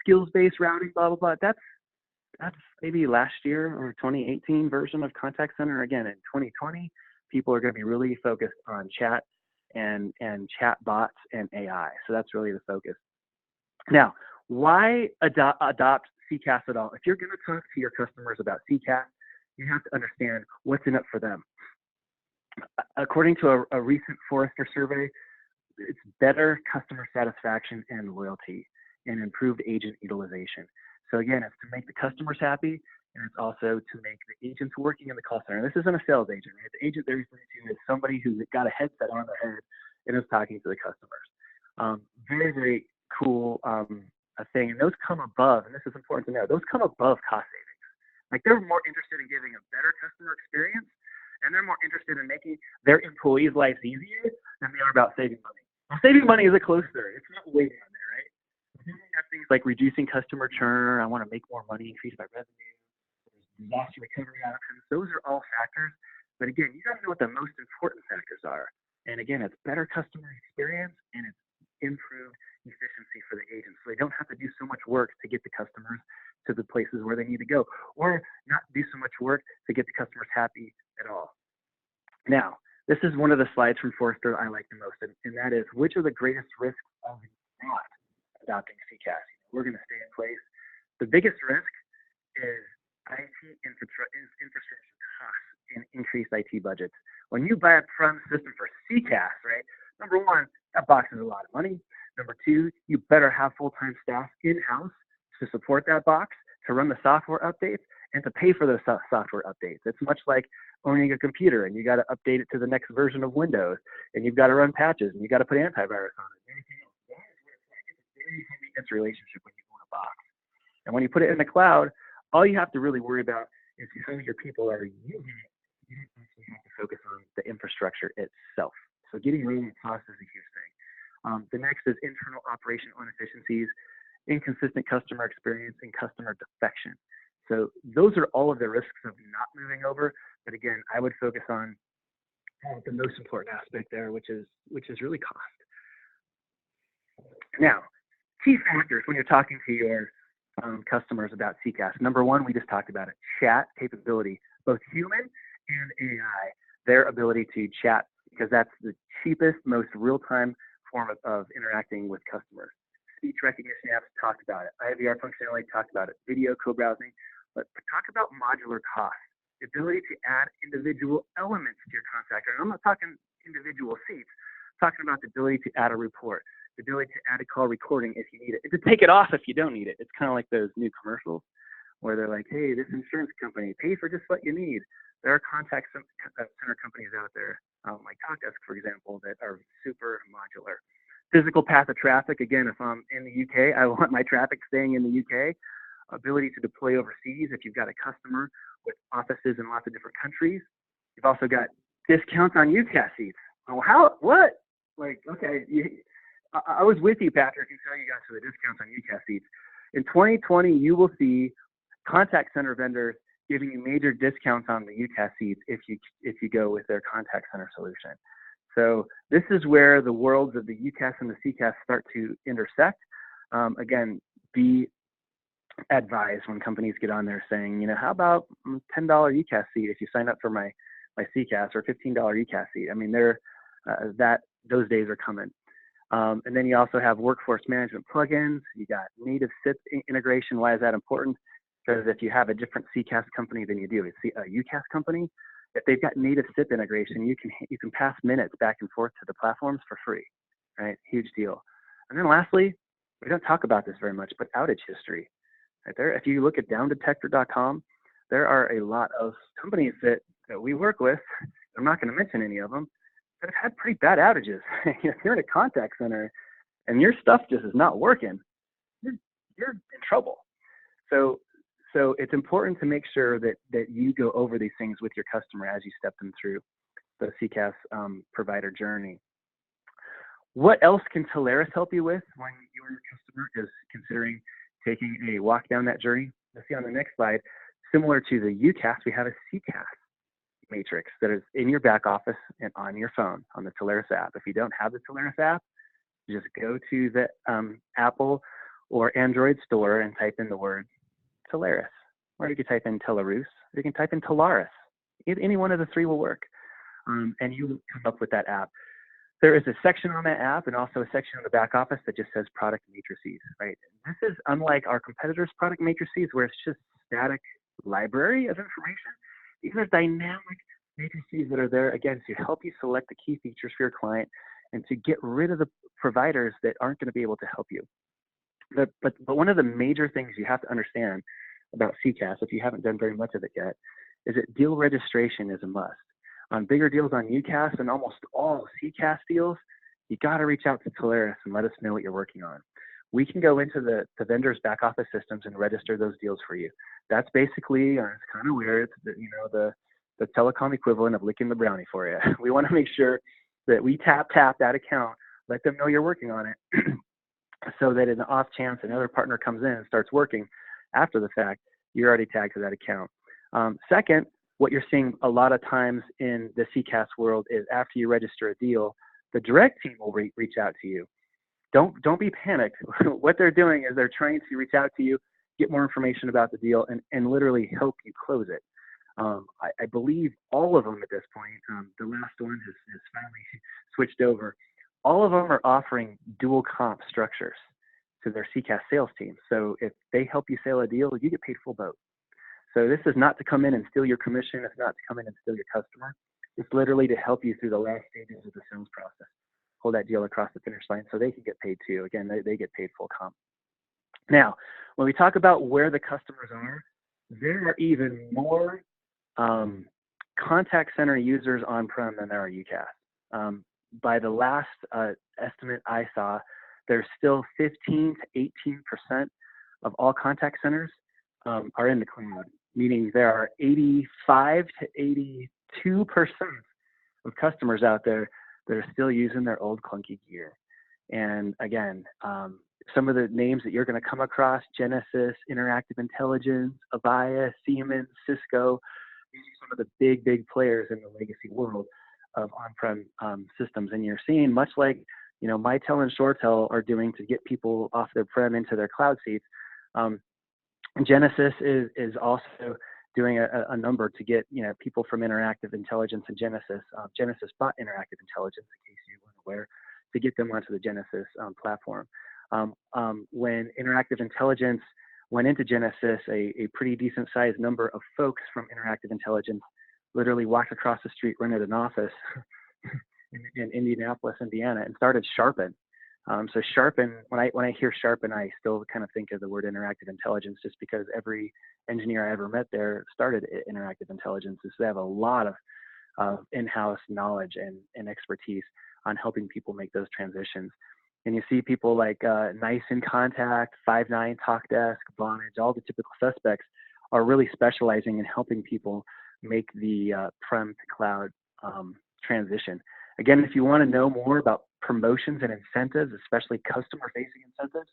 skills-based routing, blah, blah, blah, that's maybe last year or 2018 version of contact center. Again, in 2020, people are going to be really focused on chat and chat bots and AI. So that's really the focus. Now, why adopt CCaaS at all? If you're going to talk to your customers about CCaaS, you have to understand what's in it for them. According to a recent Forrester survey, it's better customer satisfaction and loyalty and improved agent utilization. So again, it's to make the customers happy, and it's also to make the agents working in the call center. This isn't a sales agent, right? The agent they're referring to is somebody who's got a headset on their head and is talking to the customers. Very, very cool a thing. And those come above, and this is important to know, those come above cost savings. Like they're more interested in giving a better customer experience, and they're more interested in making their employees' lives easier than they are about saving money. Well, saving money is a close third. It's not way down there, right? We have things like reducing customer churn. I want to make more money, increase my revenue. There's disaster recovery options. Those are all factors. But again, you got to know what the most important factors are. And again, it's better customer experience and it's improved efficiency for the agents. So they don't have to do so much work to get the customers to the places where they need to go, or not do so much work to get the customers happy at all. Now, this is one of the slides from Forrester I like the most, and that is, which are the greatest risks of not adopting CCaaS? We're going to stay in place. The biggest risk is IT infrastructure costs and increased IT budgets. When you buy a premise system for CCaaS, right, number one, that box is a lot of money. Number two, you better have full-time staff in-house to support that box, to run the software updates, and to pay for those software updates. It's much like owning a computer and you got to update it to the next version of Windows, and you've got to run patches, and you got to put antivirus on it. That is what it's like. It's a very heavy relationship when you own a box. And when you put it in the cloud, all you have to really worry about is how your people are using it. You don't actually have to focus on the infrastructure itself. So getting rid of cost is a huge thing. The next is internal operational inefficiencies, inconsistent customer experience, and customer defection. So those are all of the risks of not moving over. But again, I would focus on the most important aspect there, which is really cost. Now, key factors when you're talking to your customers about CCaaS. Number one, we just talked about it, chat capability, both human and AI, their ability to chat, because that's the cheapest, most real-time form of interacting with customers. Speech recognition apps, talked about it. IVR functionality, talked about it. Video co-browsing. But talk about modular cost, the ability to add individual elements to your contact. And I'm not talking individual seats, I'm talking about the ability to add a report, the ability to add a call recording if you need it, and to take it off if you don't need it. It's kind of like those new commercials where they're like, hey, this insurance company, pay for just what you need. There are contact center companies out there, like TalkDesk, for example, that are super modular. Physical path of traffic, again, if I'm in the UK, I want my traffic staying in the UK. Ability to deploy overseas if you've got a customer with offices in lots of different countries. You've also got discounts on UCaaS seats. Oh, what? Like, okay, I was with you, Patrick, until you got to the discounts on UCaaS seats. In 2020, you will see contact center vendors giving you major discounts on the UCaaS seats if you go with their contact center solution. So this is where the worlds of the UCaaS and the CCaaS start to intersect. Again, be advised when companies get on there saying, how about $10 UCaaS seat if you sign up for my CCaaS, or $15 UCaaS seat. I mean, those days are coming. And then you also have workforce management plugins. You got native SIP integration. Why is that important? Because if you have a different CCaaS company than you do a UCaaS company, if they've got native SIP integration, you can pass minutes back and forth to the platforms for free, right? Huge deal. And then lastly, we don't talk about this very much, but outage history. Right there, if you look at downdetector.com, there are a lot of companies that we work with, I'm not going to mention any of them, that have had pretty bad outages. If you're in a contact center and your stuff just is not working, you're in trouble. So it's important to make sure that you go over these things with your customer as you step them through the CCaaS provider journey. What else can Telarus help you with when your customer is considering taking a walk down that journey? Let's see on the next slide. Similar to the UCaaS, we have a CCaaS matrix that is in your back office and on your phone on the Telarus app. If you don't have the Telarus app, just go to the Apple or Android store and type in the word Telarus. Or you can type in Telarus, or you can type in Telarus. Any one of the three will work, and you will come up with that app. There is a section on that app and also a section on the back office that just says product matrices, right? This is unlike our competitors' product matrices where it's just static library of information. These are dynamic matrices that are there, again, to help you select the key features for your client and to get rid of the providers that aren't going to be able to help you. But one of the major things you have to understand about CCaaS, if you haven't done very much of it yet, is that deal registration is a must. On bigger deals on UCaaS and almost all CCaaS deals, you got to reach out to Telarus and let us know what you're working on. We can go into the vendor's back office systems and register those deals for you. That's basically, it's kind of weird, it's the telecom equivalent of licking the brownie for you. We want to make sure that we tap that account, let them know you're working on it, so that in the off chance another partner comes in and starts working after the fact, you're already tagged to that account. Second, what you're seeing a lot of times in the CCaaS world is after you register a deal, the direct team will reach out to you. Don't be panicked. What they're doing is they're trying to reach out to you, get more information about the deal, and literally help you close it. I believe all of them at this point, the last one has finally switched over. All of them are offering dual comp structures to their CCaaS sales team. So if they help you sell a deal, you get paid full boat. So this is not to come in and steal your commission. It's not to come in and steal your customer. It's literally to help you through the last stages of the sales process, hold that deal across the finish line so they can get paid too. Again, they get paid full comp. Now, when we talk about where the customers are, there are even more contact center users on-prem than there are UCaaS. By the last estimate I saw, there's still 15 to 18% of all contact centers are in the cloud, meaning there are 85 to 82% of customers out there that are still using their old clunky gear. And again, some of the names that you're going to come across, Genesys, Interactive Intelligence, Avaya, Siemens, Cisco, these are some of the big players in the legacy world of on-prem systems. And you're seeing, much like Mitel and ShoreTel are doing to get people off their prem into their cloud seats, Genesys is also doing a number to get people from Interactive Intelligence and Genesys. Genesys bought Interactive Intelligence, in case you weren't aware, to get them onto the Genesys platform. When Interactive Intelligence went into Genesys, a pretty decent sized number of folks from Interactive Intelligence literally walked across the street, rented an office in Indianapolis, Indiana, and started Sharpen. So Sharpen, when I hear Sharpen, I still kind of think of the word Interactive Intelligence, just because every engineer I ever met there started at Interactive Intelligence. So they have a lot of in-house knowledge and expertise on helping people make those transitions. And you see people like Nice in Contact, Five9, TalkDesk, Vonage, all the typical suspects are really specializing in helping people make the prem to cloud transition. Again, if you want to know more about promotions and incentives, especially customer-facing incentives,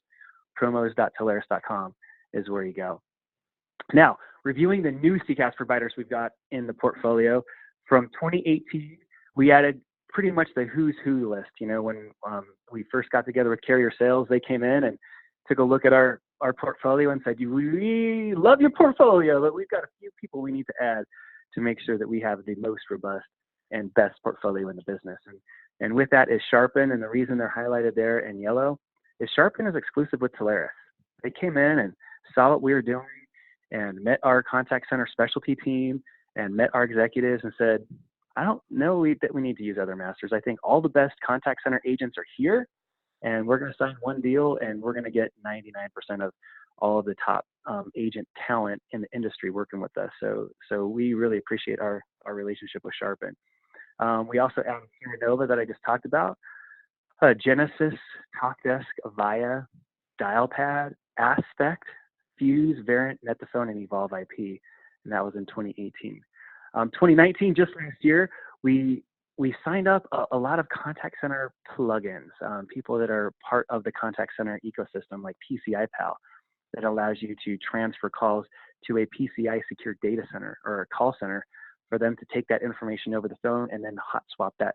promos.telarus.com is where you go. Now, reviewing the new CCaaS providers we've got in the portfolio, from 2018, we added pretty much the who's who list. When we first got together with Carrier Sales, they came in and took a look at our portfolio and said, we love your portfolio, but we've got a few people we need to add to make sure that we have the most robust and best portfolio in the business. And with that is Sharpen, and the reason they're highlighted there in yellow is Sharpen is exclusive with Telarus. They came in and saw what we were doing and met our contact center specialty team and met our executives and said, I don't know that we need to use other masters. I think all the best contact center agents are here, and we're going to sign one deal, and we're going to get 99% of all of the top agent talent in the industry working with us. So we really appreciate our relationship with Sharpen. We also added Nova that I just talked about, Genesys, TalkDesk, Avaya, Dialpad, Aspect, Fuse, Verint, Net2Phone, and Evolve IP, and that was in 2018. 2019, just last year, we signed up a lot of contact center plugins, people that are part of the contact center ecosystem, like PCI Pal, that allows you to transfer calls to a PCI secured data center or a call center for them to take that information over the phone and then hot swap that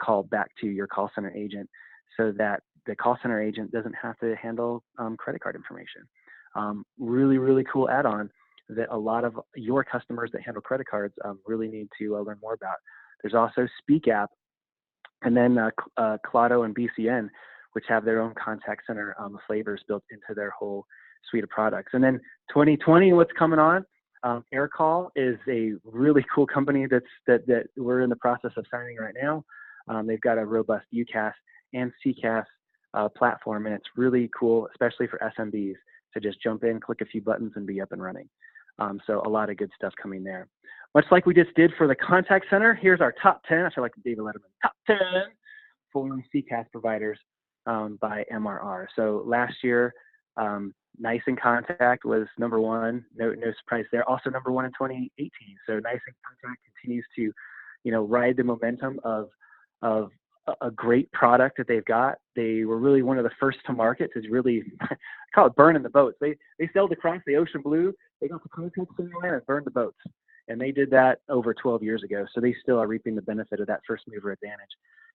call back to your call center agent, so that the call center agent doesn't have to handle credit card information. Really cool add-on that a lot of your customers that handle credit cards really need to learn more about. There's also Speak App, and then Clado and BCN, which have their own contact center flavors built into their whole suite of products. And then 2020, what's coming on? AirCall is a really cool company that we're in the process of signing right now. They've got a robust UCaaS and CCaaS platform, and it's really cool, especially for SMBs, to just jump in, click a few buttons, and be up and running. So a lot of good stuff coming there. Much like we just did for the contact center, here's our top 10. I feel like David Letterman, top 10 for CCaaS providers by MRR. So last year, Nice in Contact was number one. No surprise there. Also number one in 2018. So Nice in Contact continues to, ride the momentum of a great product that they've got. They were really one of the first to market to really, I call it burning the boats. They sailed across the ocean blue. They got the contact center and burned the boats. And they did that over 12 years ago. So they still are reaping the benefit of that first mover advantage.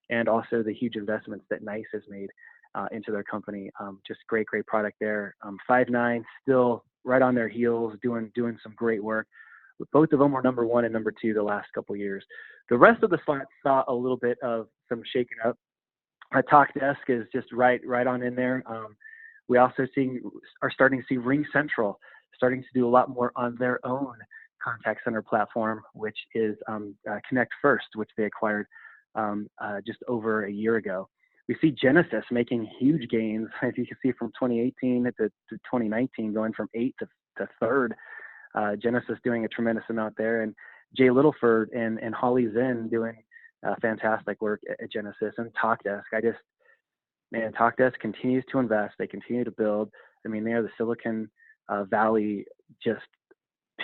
And also the huge investments that Nice has made into their company. Just great product there. Five9 still right on their heels, doing some great work. Both of them were number one and number two the last couple of years. The rest of the slots saw a little bit of some shaking up. Our TalkDesk is just right on in there. We also are starting to see RingCentral starting to do a lot more on their own contact center platform, which is Connect First, which they acquired just over a year ago. We see Genesys making huge gains, as you can see, from 2018 to 2019, going from 8th to 3rd. Genesys doing a tremendous amount there, and Jay Littleford and Holly Zinn doing fantastic work at Genesys. And TalkDesk, TalkDesk continues to invest. They continue to build. I mean, they are the Silicon Valley, just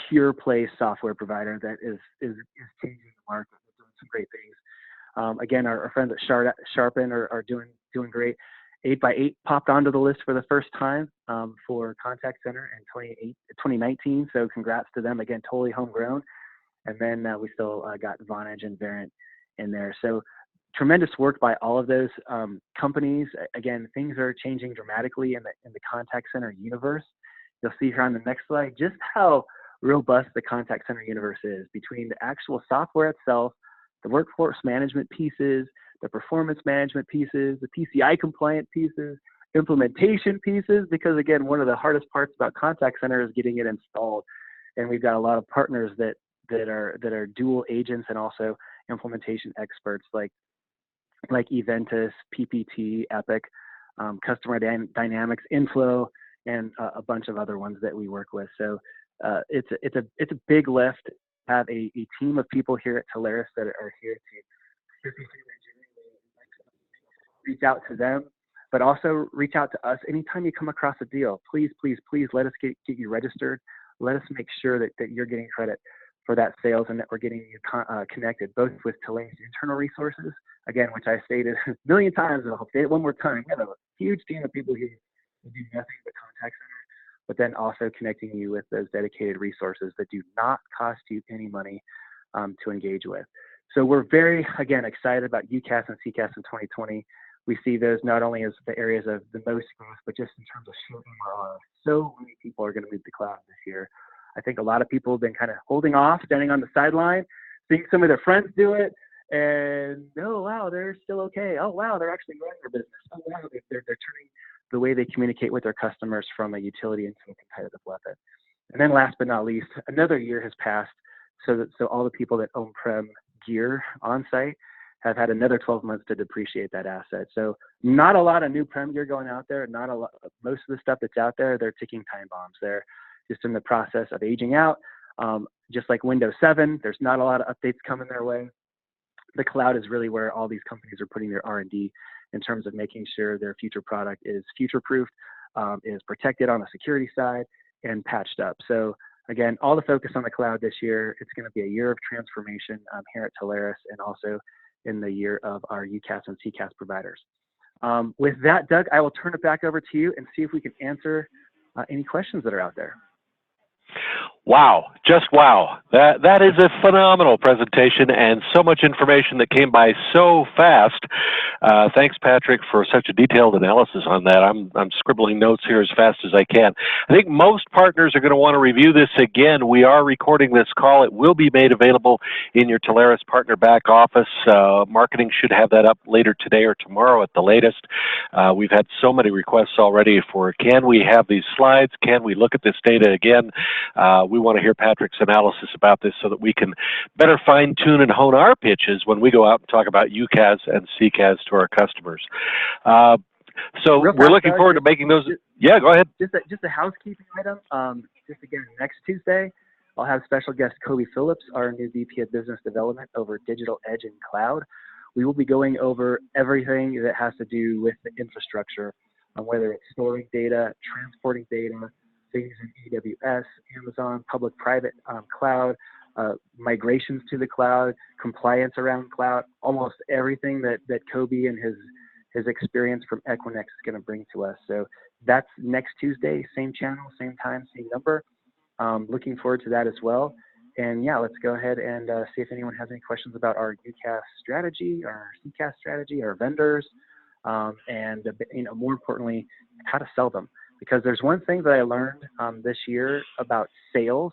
pure play software provider that is changing the market. They're doing some great things. Again, our friends at Sharpen are doing great. 8x8 popped onto the list for the first time for contact center in 2019. So congrats to them. Again, totally homegrown. And then we still got Vonage and Verint in there. So tremendous work by all of those companies. Again, things are changing dramatically in the contact center universe. You'll see here on the next slide just how robust the contact center universe is, between the actual software itself, the workforce management pieces, the performance management pieces, the PCI compliant pieces, implementation pieces, because again, one of the hardest parts about contact center is getting it installed. And we've got a lot of partners that are dual agents and also implementation experts like Eventus, PPT, Epic, Customer Dynamics, Inflow, and a bunch of other ones that we work with. So it's a big lift. Have a team of people here at Telarus that are here to reach out to them, but also reach out to us anytime you come across a deal. Please let us get you registered. Let us make sure that you're getting credit for that sales and that we're getting you connected, both with Telarus internal resources, again, which I stated a million times, and I'll say it one more time. We have a huge team of people here who do nothing but contact center, but then also connecting you with those dedicated resources that do not cost you any money to engage with. So we're very, again, excited about UCaaS and CCaaS in 2020. We see those not only as the areas of the most growth, but just in terms of sheer MRR. So many people are going to move to the cloud this year. I think a lot of people have been kind of holding off, standing on the sideline, seeing some of their friends do it, and oh wow, they're still okay. Oh wow, they're actually growing their business. Oh wow, they're turning the way they communicate with their customers from a utility into a competitive weapon. And then last but not least, another year has passed, so all the people that own prem gear on site have had another 12 months to depreciate that asset. So not a lot of new prem gear going out there. Not a lot. Most of the stuff that's out there, they're ticking time bombs. They're just in the process of aging out. Just like Windows 7, there's not a lot of updates coming their way. The cloud is really where all these companies are putting their R&D in terms of making sure their future product is future-proofed, is protected on the security side, and patched up. So again, all the focus on the cloud this year. It's going to be a year of transformation here at Telarus, and also in the year of our UCaaS and CCaaS providers. With that, Doug, I will turn it back over to you and see if we can answer any questions that are out there. Wow, just wow. That is a phenomenal presentation and so much information that came by so fast. Thanks, Patrick, for such a detailed analysis on that. I'm scribbling notes here as fast as I can. I think most partners are going to want to review this again. We are recording this call. It will be made available in your Telarus partner back office. Marketing should have that up later today or tomorrow at the latest. We've had so many requests already for, can we have these slides? Can we look at this data again? we want to hear Patrick's analysis about this so that we can better fine-tune and hone our pitches when we go out and talk about UCaaS and CCaaS to our customers. So we're looking forward to making those. Yeah, go ahead. Just a housekeeping item. Just again, next Tuesday, I'll have special guest Kobe Phillips, our new VP of Business Development over Digital Edge and Cloud. We will be going over everything that has to do with the infrastructure, whether it's storing data, transporting data, things in AWS, Amazon, public-private cloud, migrations to the cloud, compliance around cloud, almost everything that Kobe and his experience from Equinix is going to bring to us. So that's next Tuesday, same channel, same time, same number. Looking forward to that as well. And yeah, let's go ahead and see if anyone has any questions about our UCaaS strategy, our CCaaS strategy, our vendors, and more importantly, how to sell them. Because there's one thing that I learned this year about sales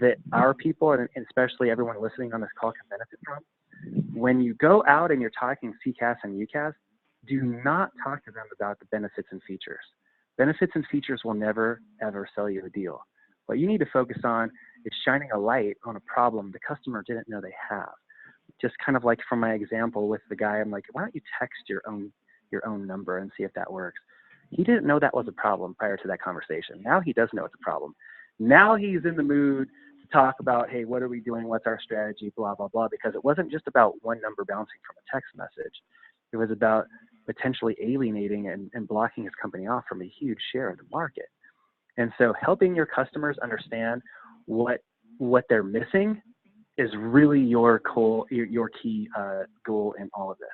that our people, and especially everyone listening on this call, can benefit from. When you go out and you're talking CCaaS and UCaaS, do not talk to them about the benefits and features. Benefits and features will never, ever sell you a deal. What you need to focus on is shining a light on a problem the customer didn't know they have. Just kind of like from my example with the guy, I'm like, why don't you text your own number and see if that works? He didn't know that was a problem prior to that conversation. Now he does know it's a problem. Now he's in the mood to talk about, hey, what are we doing? What's our strategy? Blah, blah, blah. Because it wasn't just about one number bouncing from a text message. It was about potentially alienating and blocking his company off from a huge share of the market. And so helping your customers understand what they're missing is really your key goal in all of this.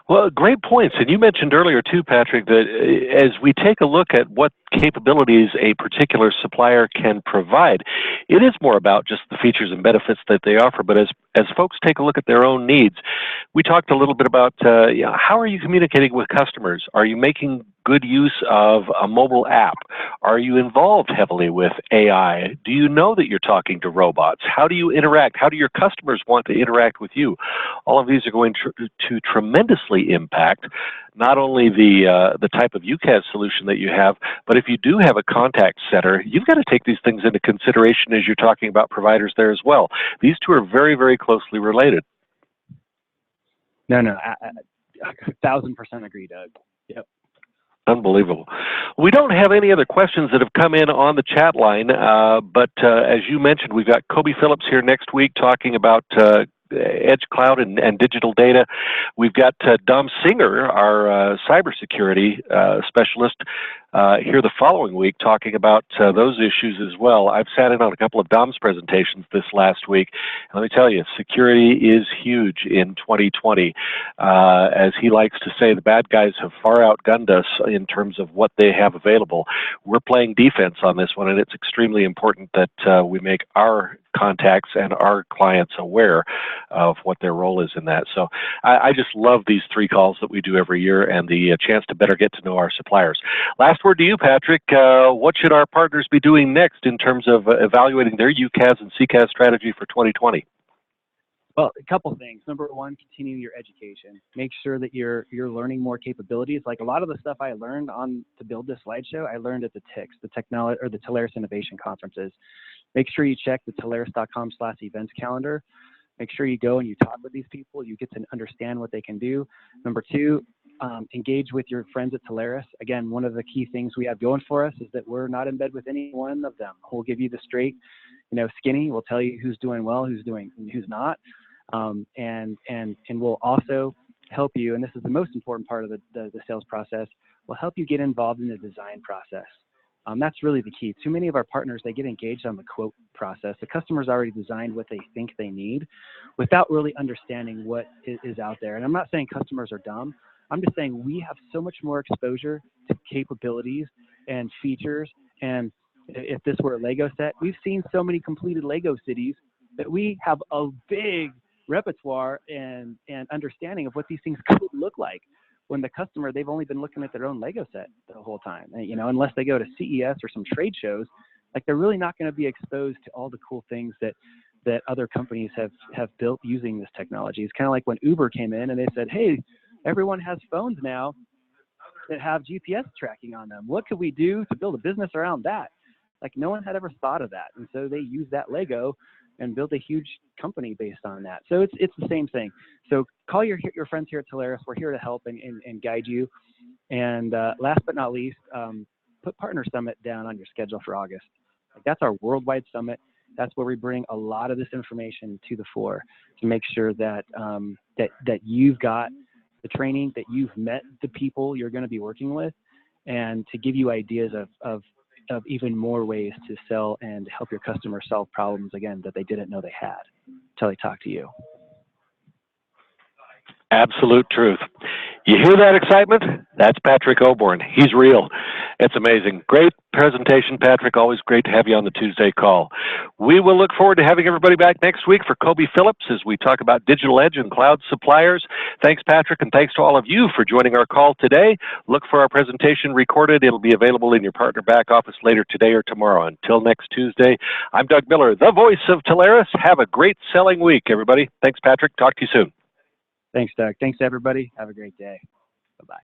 Well, great points. And you mentioned earlier too, Patrick, that as we take a look at what capabilities a particular supplier can provide, it is more about just the features and benefits that they offer. But as folks take a look at their own needs, we talked a little bit about how are you communicating with customers? Are you making good use of a mobile app? Are you involved heavily with AI? Do you know that you're talking to robots? How do you interact? How do your customers want to interact with you? All of these are going to tremendously impact not only the type of UCaaS solution that you have, but if you do have a contact center, you've got to take these things into consideration as you're talking about providers there as well. These two are very, very closely related. No, 1,000% agree, Doug. Yep. Unbelievable. We don't have any other questions that have come in on the chat line, but as you mentioned, we've got Kobe Phillips here next week talking about edge cloud and digital data. We've got Dom Singer, our cybersecurity specialist, here the following week talking about those issues as well. I've sat in on a couple of Dom's presentations this last week. And let me tell you, security is huge in 2020. As he likes to say, the bad guys have far outgunned us in terms of what they have available. We're playing defense on this one, and it's extremely important that we make our contacts and our clients aware of what their role is in that. So I just love these 3 calls that we do every year and the chance to better get to know our suppliers. Last word to you, Patrick. What should our partners be doing next in terms of evaluating their UCaaS and CCaaS strategy for 2020? Well, a couple things. Number one, continue your education. Make sure that you're learning more capabilities. Like a lot of the stuff I learned to build this slideshow, I learned at the TICS, the Telarus Innovation Conferences. Make sure you check the Telarus.com/events calendar. Make sure you go and you talk with these people. You get to understand what they can do. Number two, engage with your friends at Telarus. Again, one of the key things we have going for us is that we're not in bed with any one of them. We'll give you the straight, skinny. We'll tell you who's doing well, who's not. And we'll also help you, and this is the most important part of the sales process, we'll help you get involved in the design process. That's really the key. Too many of our partners, they get engaged on the quote process. The customer's already designed what they think they need without really understanding what is out there. And I'm not saying customers are dumb. I'm just saying we have so much more exposure to capabilities and features. And if this were a Lego set, we've seen so many completed Lego cities that we have a big repertoire and understanding of what these things could look like. When the customer, they've only been looking at their own Lego set the whole time. And, unless they go to CES or some trade shows, like they're really not going to be exposed to all the cool things that other companies have built using this technology. It's kind of like when Uber came in and they said, hey, everyone has phones now that have GPS tracking on them. What could we do to build a business around that? Like, no one had ever thought of that. And so they used that Lego and built a huge company based on that. So it's the same thing. So call your friends here at Telarus. We're here to help and guide you. And last but not least, put Partner Summit down on your schedule for August. Like, that's our worldwide summit. That's where we bring a lot of this information to the fore to make sure that that you've got the training, that you've met the people you're going to be working with, and to give you ideas of even more ways to sell and help your customers solve problems, again, that they didn't know they had until they talk to you. Absolute truth. You hear that excitement? That's Patrick Oborn. He's real. It's amazing. Great presentation, Patrick. Always great to have you on the Tuesday call. We will look forward to having everybody back next week for Kobe Phillips as we talk about digital edge and cloud suppliers. Thanks, Patrick, and thanks to all of you for joining our call today. Look for our presentation recorded. It'll be available in your partner back office later today or tomorrow. Until next Tuesday, I'm Doug Miller, the voice of Telarus. Have a great selling week, everybody. Thanks, Patrick. Talk to you soon. Thanks, Doug. Thanks, everybody. Have a great day. Bye-bye.